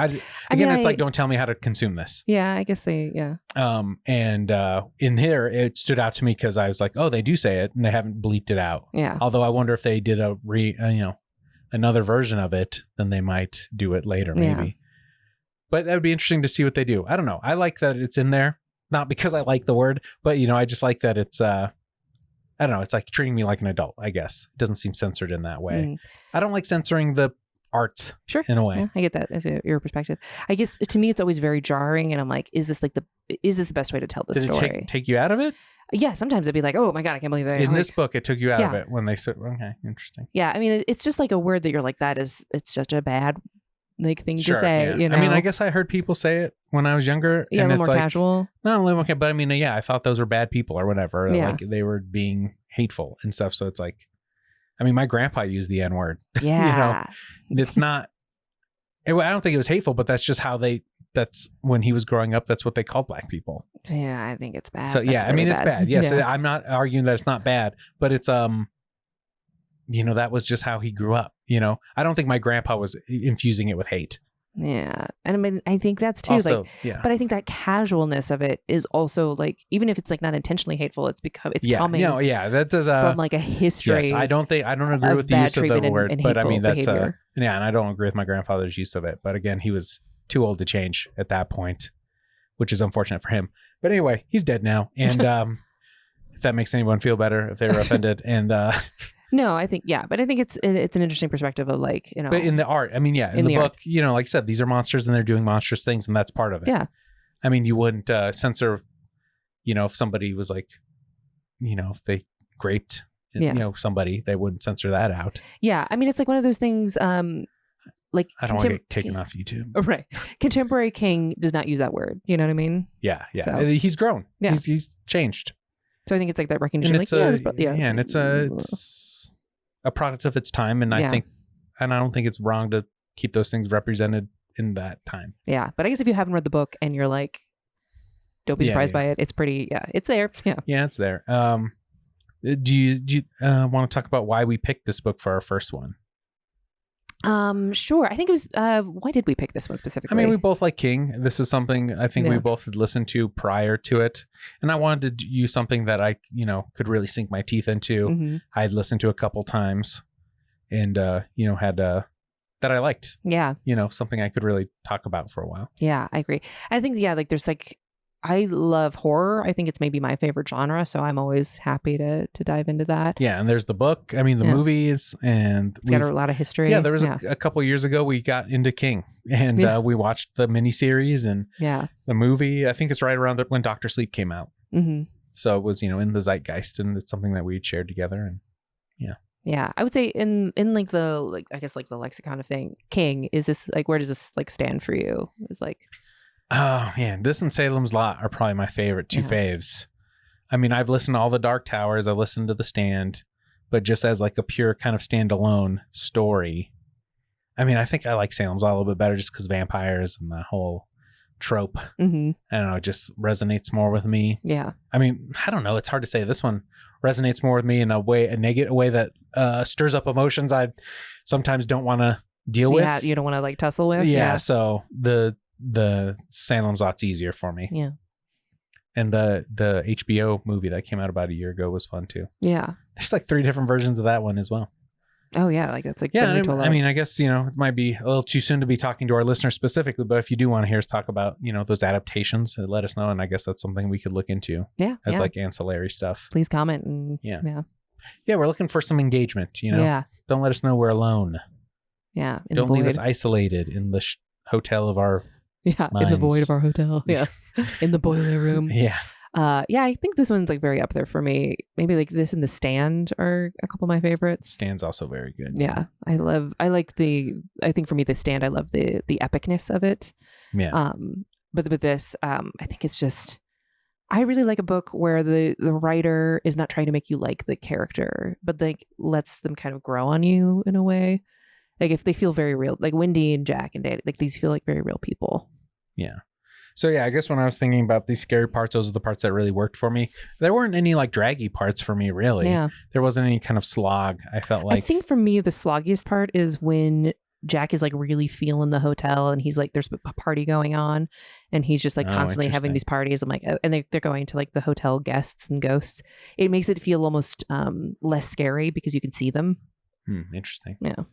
It's like don't tell me how to consume this. Yeah, I guess And in here, it stood out to me because I was like, oh, they do say it, and they haven't bleeped it out. Yeah. Although I wonder if they did another version of it, then they might do it later, maybe. Yeah. But that would be interesting to see what they do. I don't know. I like that it's in there, not because I like the word, but I just like that it's I don't know, it's like treating me like an adult, I guess. It doesn't seem censored in that way. I don't like censoring the art in a way. Yeah, I get that as your perspective. I guess to me it's always very jarring, and I'm like, is this the best way to tell this story? Did it take you out of it? Yeah, sometimes I'd be like, oh my God, I can't believe that. In this book, it took you out of it when they said, okay, interesting. Yeah, I mean, it's just like a word that you're like, it's such a bad thing to say, I mean, I guess I heard people say it when I was younger. Yeah, and a little more casual. No, a little more casual, but I mean, I thought those were bad people or whatever. Yeah. Like they were being hateful and stuff. So it's like, I mean, my grandpa used the N-word. Yeah. It's not, I don't think it was hateful, but that's just how that's when he was growing up. That's what they called black people. Yeah, I think it's bad. So yeah, I mean, it's bad. Yes, I'm not arguing that it's not bad, but it's that was just how he grew up. I don't think my grandpa was infusing it with hate. Yeah, and I mean, I think that's too. Also, but I think that casualness of it is also like, even if it's like not intentionally hateful, it's coming. That's from like a history. Yes, I don't agree with the use of the word, but I mean that's and I don't agree with my grandfather's use of it. But again, he was too old to change at that point, which is unfortunate for him. But anyway, he's dead now. And If that makes anyone feel better, if they were offended. And no, I think, but I think it's an interesting perspective of like, you know. But in the art, I mean, in the book, art. you know, like you said, these are monsters and they're doing monstrous things, and that's part of it. Yeah. I mean, you wouldn't censor, you know, if somebody was like, you know, if they raped, you know, somebody, they wouldn't censor that out. Yeah. I mean, it's like one of those things, like I don't want to get taken off YouTube. Right. Contemporary King does not use that word. You know what I mean? Yeah. Yeah. So, he's grown. Yeah. He's changed. So I think it's like that recognition. And it's it's a product of its time. And I don't think it's wrong to keep those things represented in that time. Yeah. But I guess if you haven't read the book and you're like, don't be surprised by it. It's pretty, it's there. Yeah. Yeah, it's there. Do you want to talk about why we picked this book for our first one? Sure. I think it was, why did we pick this one specifically? I mean, we both like King. This is something I think we both had listened to prior to it. And I wanted to use something that I, you know, could really sink my teeth into. Mm-hmm. I'd listened to a couple times and, you know, had, that I liked. Yeah. You know, something I could really talk about for a while. Yeah, I agree. I think, like there's like, I love horror. I think it's maybe my favorite genre. So I'm always happy to dive into that. Yeah. And there's the book. I mean, the movies, and it's got a lot of history. Yeah. There was a couple years ago we got into King, and we watched the miniseries and the movie. I think it's right around when Dr. Sleep came out. Mm-hmm. So it was, you know, in the zeitgeist, and it's something that we shared together. And yeah, I would say in like the, like, I guess like the lexicon of thing, King, is this like, where does this like stand for you? It's like, oh man, this and Salem's Lot are probably my favorite two faves. I mean, I've listened to all the Dark Towers. I've listened to The Stand, but just as like a pure kind of standalone story. I mean, I think I like Salem's Lot a little bit better just because vampires and the whole trope. Mm-hmm. I don't know, it just resonates more with me. Yeah. I mean, I don't know. It's hard to say. This one resonates more with me in a negative way that stirs up emotions I sometimes don't want to deal with. Yeah, you don't want to like tussle with. Yeah. So the Salem's Lot's easier for me. Yeah. And the HBO movie that came out about a year ago was fun too. Yeah. There's like 3 different versions of that one as well. Oh yeah, like that's like I mean, I guess, you know, it might be a little too soon to be talking to our listeners specifically, but if you do want to hear us talk about, you know, those adaptations, let us know, and I guess that's something we could look into. As like ancillary stuff. Please comment and we're looking for some engagement. You know, don't let us know we're alone. Yeah, don't leave us isolated in the hotel of our minds. In the void of our hotel. Yeah, in the boiler room. Yeah. I think this one's like very up there for me. Maybe like this and The Stand are a couple of my favorites. Stand's also very good. Yeah. I think for me, The Stand, I love the epicness of it. Yeah. But with this, I think it's just, I really like a book where the writer is not trying to make you like the character, but like lets them kind of grow on you in a way. Like if they feel very real, like Wendy and Jack and Dad, like these feel like very real people. Yeah. So I guess when I was thinking about these scary parts, those are the parts that really worked for me. There weren't any like draggy parts for me, really. Yeah. There wasn't any kind of slog. I felt like. I think for me, the sloggiest part is when Jack is like really feeling the hotel and he's like, there's a party going on and he's just like constantly having these parties. I'm like, and they're going to like the hotel guests and ghosts. It makes it feel almost less scary because you can see them. Interesting. Yeah.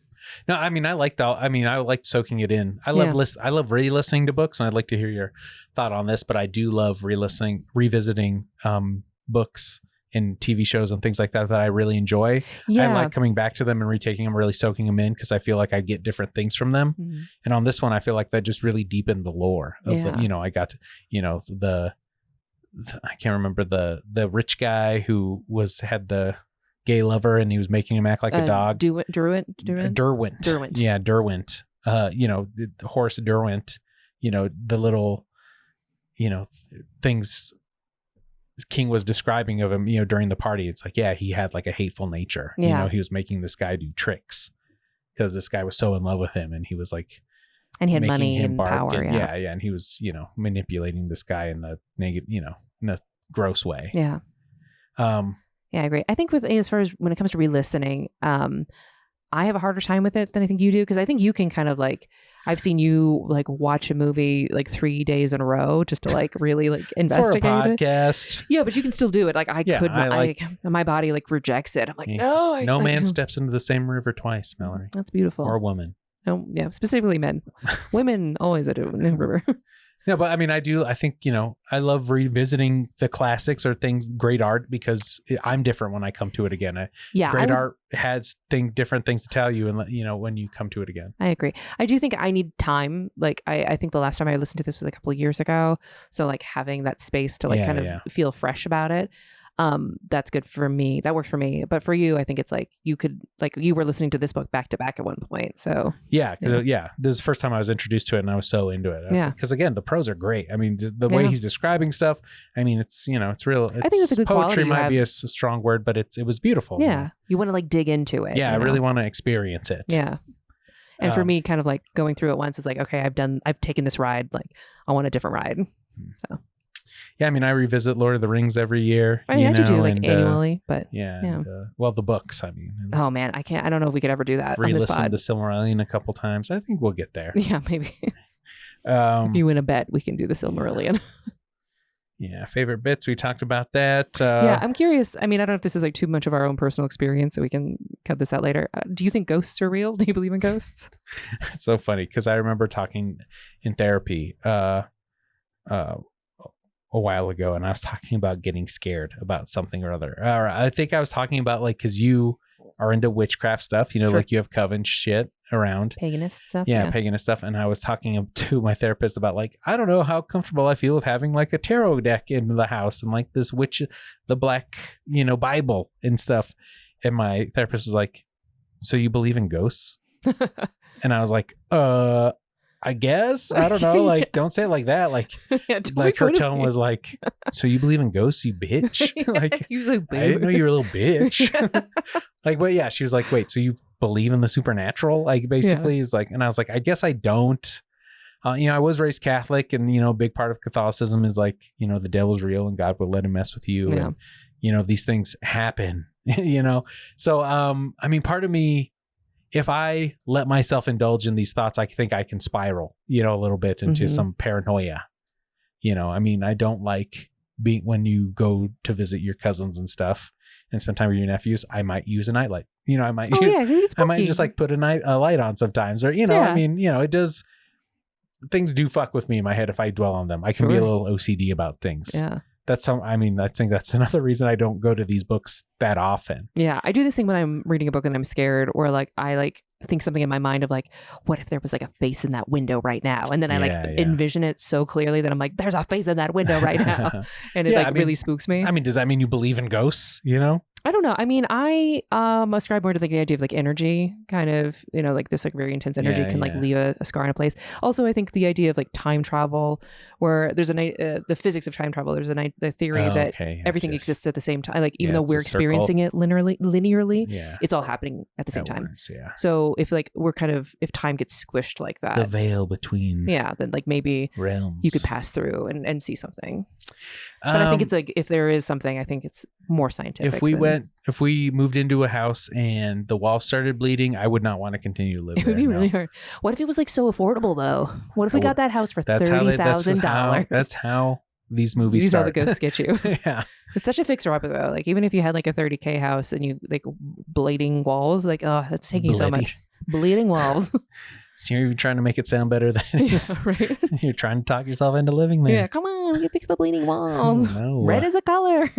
No, I mean, I liked soaking it in. I love re-listening to books, and I'd like to hear your thought on this, but I do love revisiting books and TV shows and things like that I really enjoy. Yeah. I like coming back to them and retaking them, really soaking them in, because I feel like I get different things from them. Mm-hmm. And on this one, I feel like that just really deepened the lore of I got, I can't remember the rich guy who had the gay lover and he was making him act like a dog. Derwent. Yeah, Derwent. Horace Derwent, the little, things King was describing of him, during the party. It's like, he had like a hateful nature. Yeah. He was making this guy do tricks because this guy was so in love with him, and he was like, and he had money and power. And he was, manipulating this guy in a negative, in a gross way. Yeah. Yeah, I agree. I think as far as when it comes to re-listening, I have a harder time with it than I think you do, because I think you can kind of like, I've seen you like watch a movie like 3 days in a row just to like really like investigate for a podcast. Yeah, but you can still do it. Like I could not. My body like rejects it. I'm like, no man steps into the same river twice, Mallory. That's beautiful. Or a woman. Oh yeah, specifically men. Women always do a river. Yeah, but I mean, I think, I love revisiting the classics or things, great art, because I'm different when I come to it again. Great art has different things to tell you, and when you come to it again. I agree. I do think I need time. Like, I think the last time I listened to this was a couple of years ago. So like having that space to kind of feel fresh about it. That's good for me. That works for me. But for you, I think it's like you were listening to this book back to back at one point. So this is the first time I was introduced to it, and I was so into it. Because again, the prose are great. I mean, the way he's describing stuff. I mean, it's it's real. I think it's a good poetry. Might be a strong word, but it was beautiful. Yeah, you want to like dig into it. Yeah, I really want to experience it. Yeah. And for me, kind of like going through it once is like, okay, I've taken this ride. Like, I want a different ride. So. Yeah, I mean, I revisit Lord of the Rings every year. I mean, I do like annually, but and, the books. I mean, oh man, I can't. I don't know if we could ever do that. Re-listen to Silmarillion a couple times. I think we'll get there. Yeah, maybe. If you win a bet, we can do the Silmarillion. Yeah, favorite bits. We talked about that. Yeah, I'm curious. I mean, I don't know if this is like too much of our own personal experience, so we can cut this out later. Do you think ghosts are real? Do you believe in ghosts? It's so funny because I remember talking in therapy. A while ago, and I was talking about getting scared about something or other. Or I think I was talking about like, because you are into witchcraft stuff, sure. Like you have coven shit around. Paganist stuff. Yeah, paganist stuff. And I was talking to my therapist about like, I don't know how comfortable I feel with having like a tarot deck in the house and like this witch, the black, Bible and stuff. And my therapist was like, so you believe in ghosts? And I was like, I guess. I don't know. Like, don't say it like that. Like, like her tone was like, so you believe in ghosts, you bitch? Like, I didn't know you were a little bitch. Like, but yeah, she was like, wait, so you believe in the supernatural? Like, basically is like, and I was like, I guess I don't. I was raised Catholic, and, a big part of Catholicism is like, the devil's real and God will let him mess with you. Yeah. And, these things happen, So, I mean, part of me, if I let myself indulge in these thoughts, I think I can spiral, a little bit into some paranoia. I mean, I don't like being when you go to visit your cousins and stuff and spend time with your nephews. I might use a nightlight. I might I might just like put a light on sometimes, or I mean, it does. Things do fuck with me in my head if I dwell on them. I can be a little OCD about things. Yeah. I think that's another reason I don't go to these books that often. Yeah. I do this thing when I'm reading a book and I'm scared, or like I like think something in my mind of like, what if there was like a face in that window right now? And then I envision it so clearly that I'm like, there's a face in that window right now. And it really spooks me. I mean, does that mean you believe in ghosts, I don't know. I mean, I ascribe more to like the idea of like energy, kind of, like this like very intense energy can like leave a scar in a place. Also, I think the idea of like time travel, where there's the physics of time travel. There's the theory that everything exists at the same time. Like even though we're experiencing it linearly, it's all happening at the same time. So if like if time gets squished like that, the veil between then like maybe realms, you could pass through and see something. But I think it's like if there is something, I think it's more scientific. If we moved into a house and the wall started bleeding, I would not want to continue to live there. It would be really hard. What if it was like so affordable though? What if we got that house for $30,000? That's how these movies start. These are the ghosts get you. Yeah. It's such a fixer-upper though. Like even if you had like a $30K house and you like bleeding walls, like that's taking so much. Bleeding walls. So you're even trying to make it sound better than it is. Yeah, right. You're trying to talk yourself into living there. Yeah, come on, you fix the bleeding walls. No. Red is a color.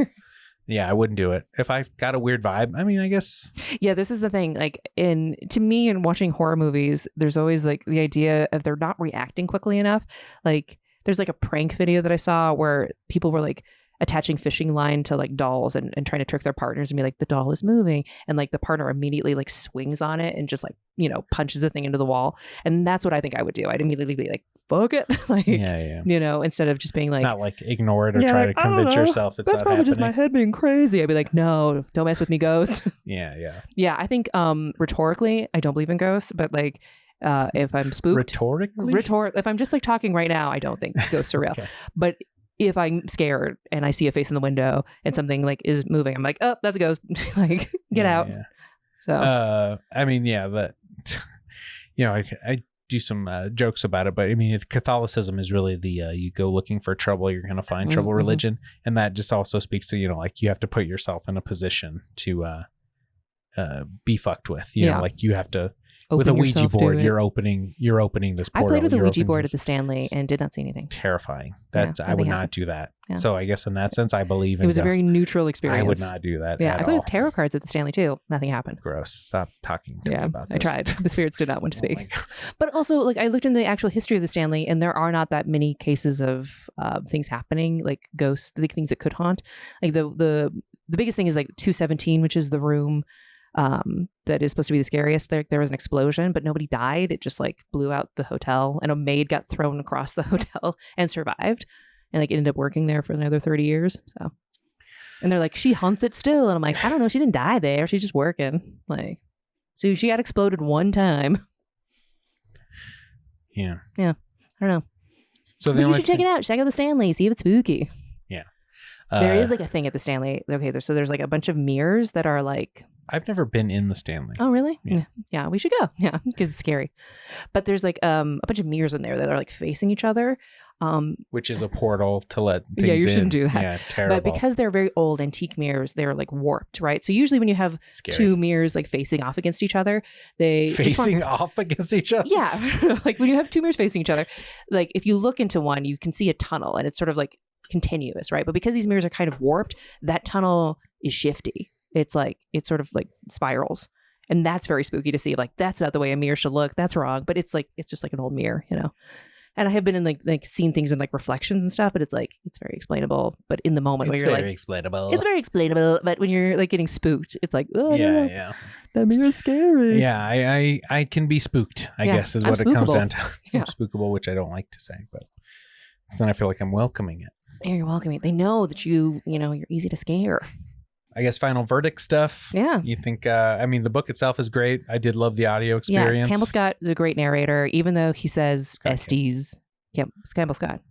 Yeah, I wouldn't do it. If I got a weird vibe, I mean, I guess. Yeah, this is the thing. Like to me, in watching horror movies, there's always like the idea of they're not reacting quickly enough. Like there's like a prank video that I saw where people were like attaching fishing line to like dolls and trying to trick their partners and be like, the doll is moving, and like the partner immediately like swings on it and just like punches the thing into the wall. And that's what I think I would do. I'd immediately be like, fuck it. Like instead of just being like, not like ignore it or try to convince yourself it's that's not probably happening. Just my head being crazy. I'd be like, no, don't mess with me, ghost. Yeah, I think rhetorically I don't believe in ghosts, but like if I'm spooked if I'm just like talking right now, I don't think ghosts are real. Okay. But if I'm scared and I see a face in the window and something like is moving, I'm like, oh, that's a ghost. Like, get out. Yeah. So, I mean, but I do some jokes about it, but I mean, Catholicism is really the you go looking for trouble, you're going to find trouble religion. And that just also speaks to, like you have to put yourself in a position to be fucked with, like you have to with a Ouija yourself to board, it. you're opening this portal. I played with a You're Ouija opening board at the Stanley and did not see anything. Terrifying. Yeah, That's I would nothing not happened. do that. Yeah. So I guess in that sense, I believe in It was a ghosts. very neutral experience. I would not do that. Yeah, at I played all. with tarot cards at the Stanley too. Nothing happened. Gross. Stop talking to me Yeah, about this. I tried. The spirits did not want to Oh my speak. God. But also, like, I looked in the actual history of the Stanley, and there are not that many cases of things happening, like ghosts, like things that could haunt. Like the biggest thing is like 217, which is the room that is supposed to be the scariest. There was an explosion, but nobody died. It just like blew out the hotel, and a maid got thrown across the hotel and survived, and like ended up working there for another 30 years. So, and they're like, she haunts it still, and I'm like, I don't know, she didn't die there. She's just working. Like, so she got exploded one time. Yeah. I don't know. So But you should check it out. Check out the Stanley. See if it's spooky. Yeah. There is like a thing at the Stanley. Okay, there's like a bunch of mirrors that are like. I've never been in the Stanley. Oh, really? Yeah. Yeah, we should go. Yeah, because it's scary. But there's like a bunch of mirrors in there that are like facing each other. Which is a portal to let things Yeah, you in. shouldn't do that. Yeah, terrible. But because they're very old antique mirrors, they're like warped, right? So usually when you have Scary. two mirrors like facing off against each other, they just Facing off against each other? Yeah, like when you have two mirrors facing each other, like if you look into one, you can see a tunnel, and it's sort of like continuous, right? But because these mirrors are kind of warped, that tunnel is shifty. It's sort of like spirals, and that's very spooky to see. Like, that's not the way a mirror should look. That's wrong. But it's just like an old mirror, you know. And I have been in like seen things in like reflections and stuff, but it's very explainable. But in the moment when you're like, explainable. it's very explainable. But when you're like getting spooked, it's like, oh, no, Yeah. that mirror's scary. Yeah, I can be spooked, I Yeah, guess is I'm what it comes spookable. down to. Yeah. I'm spookable, which I don't like to say, but then I feel like I'm welcoming it. Yeah, you're welcoming. They know that you're easy to scare. I guess final verdict stuff. Yeah. You think, I mean, the book itself is great. I did love the audio Yeah, experience. Campbell Scott is a great narrator, even though he says Scott SDs. Campbell Scott.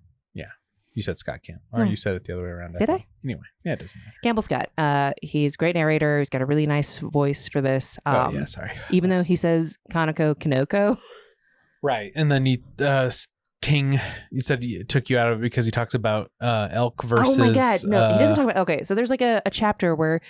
You said Scott Camp. Or No. you said it the other way around. Did think. I? Anyway, yeah, it doesn't matter. Campbell Scott. He's a great narrator. He's got a really nice voice for this. Oh, yeah, sorry. Even though he says Kanoko. Right. And then King, you said he took you out of it because he talks about elk versus... Oh my God. No, he doesn't talk about... Okay, so there's like a chapter where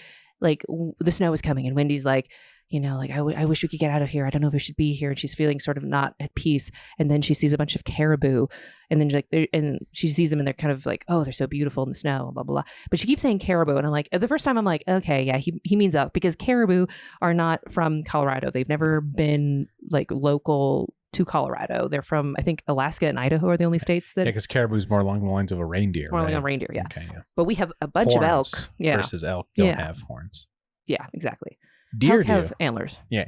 like the snow is coming and Wendy's like, like, I wish we could get out of here. I don't know if we should be here. And she's feeling sort of not at peace. And then she sees a bunch of caribou, and then and she sees them, and they're kind of like, oh, they're so beautiful in the snow, blah, blah, blah. But she keeps saying caribou. And I'm like, the first time I'm like, okay, yeah, he means elk, because caribou are not from Colorado. They've never been like local to Colorado. They're from, I think, Alaska and Idaho are the only states that. Yeah, because caribou's more along the lines of a reindeer. More right? like a reindeer, yeah. Okay, yeah. But we have a bunch of elk. Horns Yeah. Versus elk don't Yeah. have horns. Yeah, exactly. Deer Elk have do. antlers. Yeah,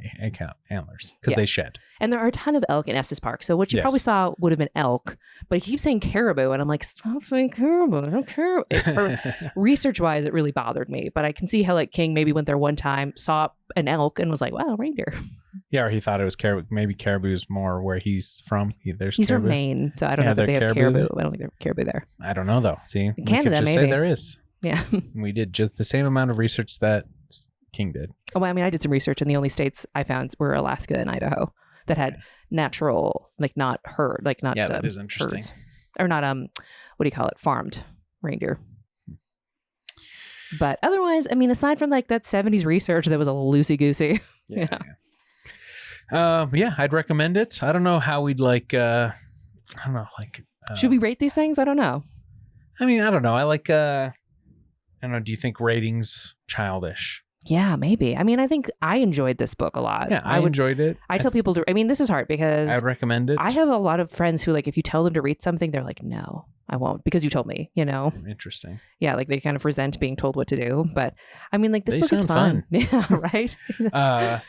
antlers because Yeah. they shed. And there are a ton of elk in Estes Park. So what you Yes. probably saw would have been elk, but he keeps saying caribou. And I'm like, stop saying caribou. I don't care. Research wise, it really bothered me. But I can see how like King maybe went there one time, saw an elk, and was like, wow, reindeer. Yeah, or he thought it was caribou. Maybe caribou's more where he's from. There's He's caribou. from Maine. So I don't Yeah, know that they they're have caribou caribou. I don't think they have caribou there. I don't know though. See, we Canada, could just maybe. say there is. Yeah. We did just the same amount of research that King did. Oh, well, I mean, I did some research, and the only states I found were Alaska and Idaho that had natural, like not herd, like not Yeah, that is interesting. herds. Or not what do you call it, farmed reindeer. But otherwise, I mean, aside from like that 70s research that was a little loosey goosey. Yeah. Yeah, I'd recommend it. I don't know how we'd like. I don't know, like. Should we rate these things? I don't know. I mean, I don't know. I like. I don't know. Do you think ratings childish? Yeah, maybe. I mean, I think I enjoyed this book a lot. Yeah, I enjoyed it. I tell people to. I mean, this is hard because I would recommend it. I have a lot of friends who, like, if you tell them to read something, they're like, no, I won't, because you told me, Interesting. Yeah, like they kind of resent being told what to do. But I mean, like, this They book is sound fun. Yeah, right?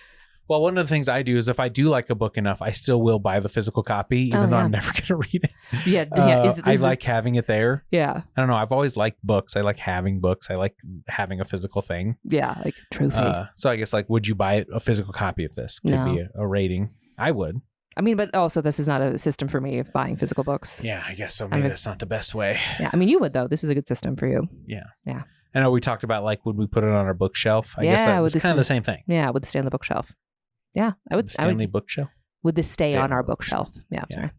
Well, one of the things I do is if I do like a book enough, I still will buy the physical copy, even though I'm never going to read it. Yeah. I like having it there. Yeah. I don't know. I've always liked books. I like having books. I like having a physical thing. Yeah, like trophy. So I guess, like, would you buy a physical copy of this? Could No. be a rating. I would. I mean, but also this is not a system for me of buying physical books. Yeah, I guess so. Maybe that's not the best way. Yeah, I mean, you would, though. This is a good system for you. Yeah. Yeah. I know we talked about, like, would we put it on our bookshelf? I guess Yeah, that with was this- kind of the same thing. Yeah, would this stay on the bookshelf? Yeah, I would. The Stanley bookshelf? Would this stay on our bookshelf? Yeah, Yeah. sorry.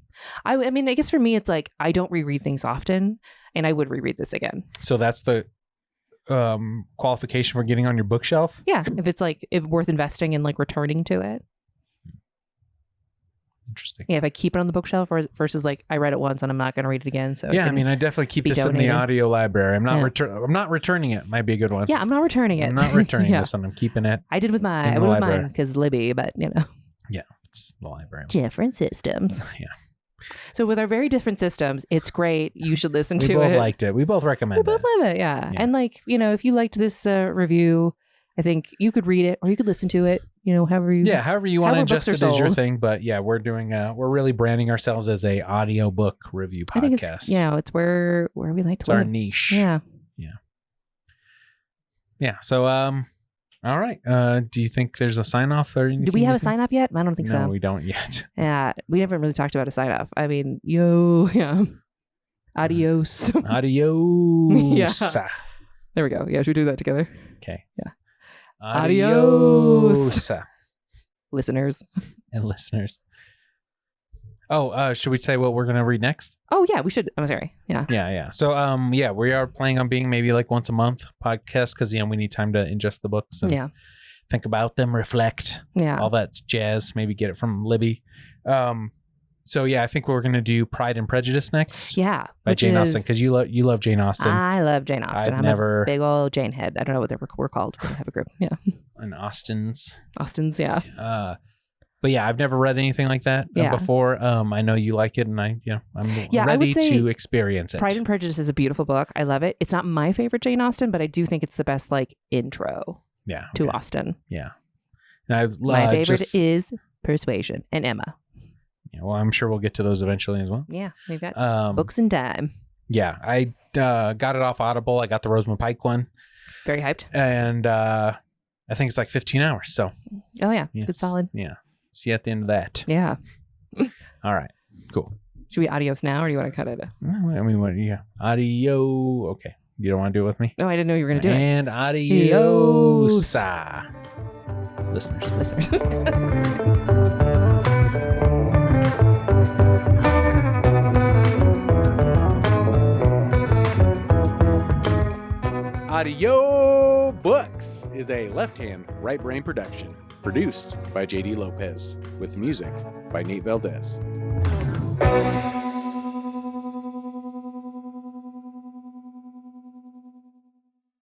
I mean, I guess for me, it's like I don't reread things often, and I would reread this again. So that's the qualification for getting on your bookshelf? Yeah, if it's like if worth investing in, like returning to it. Interesting. Yeah, if I keep it on the bookshelf versus like I read it once and I'm not going to read it again. So yeah, I mean, I definitely keep this in the audio library. I'm not returning it. Might be a good one. Yeah, I'm not returning it. I'm not returning this one. I'm keeping it. I did with mine because Libby, but Yeah, it's the library. Different systems. Yeah. So with our very different systems, it's great. You should listen to it. We both liked it. We both recommend it. We both love it. Yeah. And like, if you liked this review, I think you could read it or you could listen to it, however you want to ingest it is your thing. But yeah, we're doing, we're really branding ourselves as a audiobook review podcast. I think it's where we like to It's our niche. Yeah. Yeah. Yeah. So, all right. Do you think there's a sign off or anything? Do we have a sign off yet? I don't think so. No, we don't yet. Yeah. We haven't really talked about a sign off. I mean, yeah. Adios. Adios. Yeah. There we go. Yeah. Should we do that together? Okay. Yeah. Adios. Listeners. And listeners. Oh, should we say what we're going to read next? Oh, yeah, we should. I'm sorry. Yeah. Yeah. So, we are planning on being maybe like once a month podcast because, we need time to ingest the books and think about them, reflect, all that jazz, maybe get it from Libby. So, I think we're going to do Pride and Prejudice next. Yeah. By Jane Austen because you love Jane Austen. I love Jane Austen. I'm a big old Jane head. I don't know what we're called. We have a group. Yeah. And Austens, yeah. But yeah, I've never read anything like that before. I know you like it, and I'm ready to experience it. Pride and Prejudice is a beautiful book. I love it. It's not my favorite Jane Austen, but I do think it's the best intro to Austen. Yeah. And my favorite is Persuasion and Emma. Yeah, well, I'm sure we'll get to those eventually as well. Yeah, we've got books in time. Yeah, I got it off Audible. I got the Rosamund Pike one. Very hyped. And I think it's like 15 hours. So. Oh yeah, good solid. Yeah. See you at the end of that. Yeah. All right. Cool. Should we adios now, or do you want to cut it? I mean, what? Yeah. Audio. Okay. You don't want to do it with me? No, I didn't know you were going to do it. And adios. Listeners. AudiOBooks is a left-hand, right-brain production produced by J.D. Lopez with music by Nate Valdez.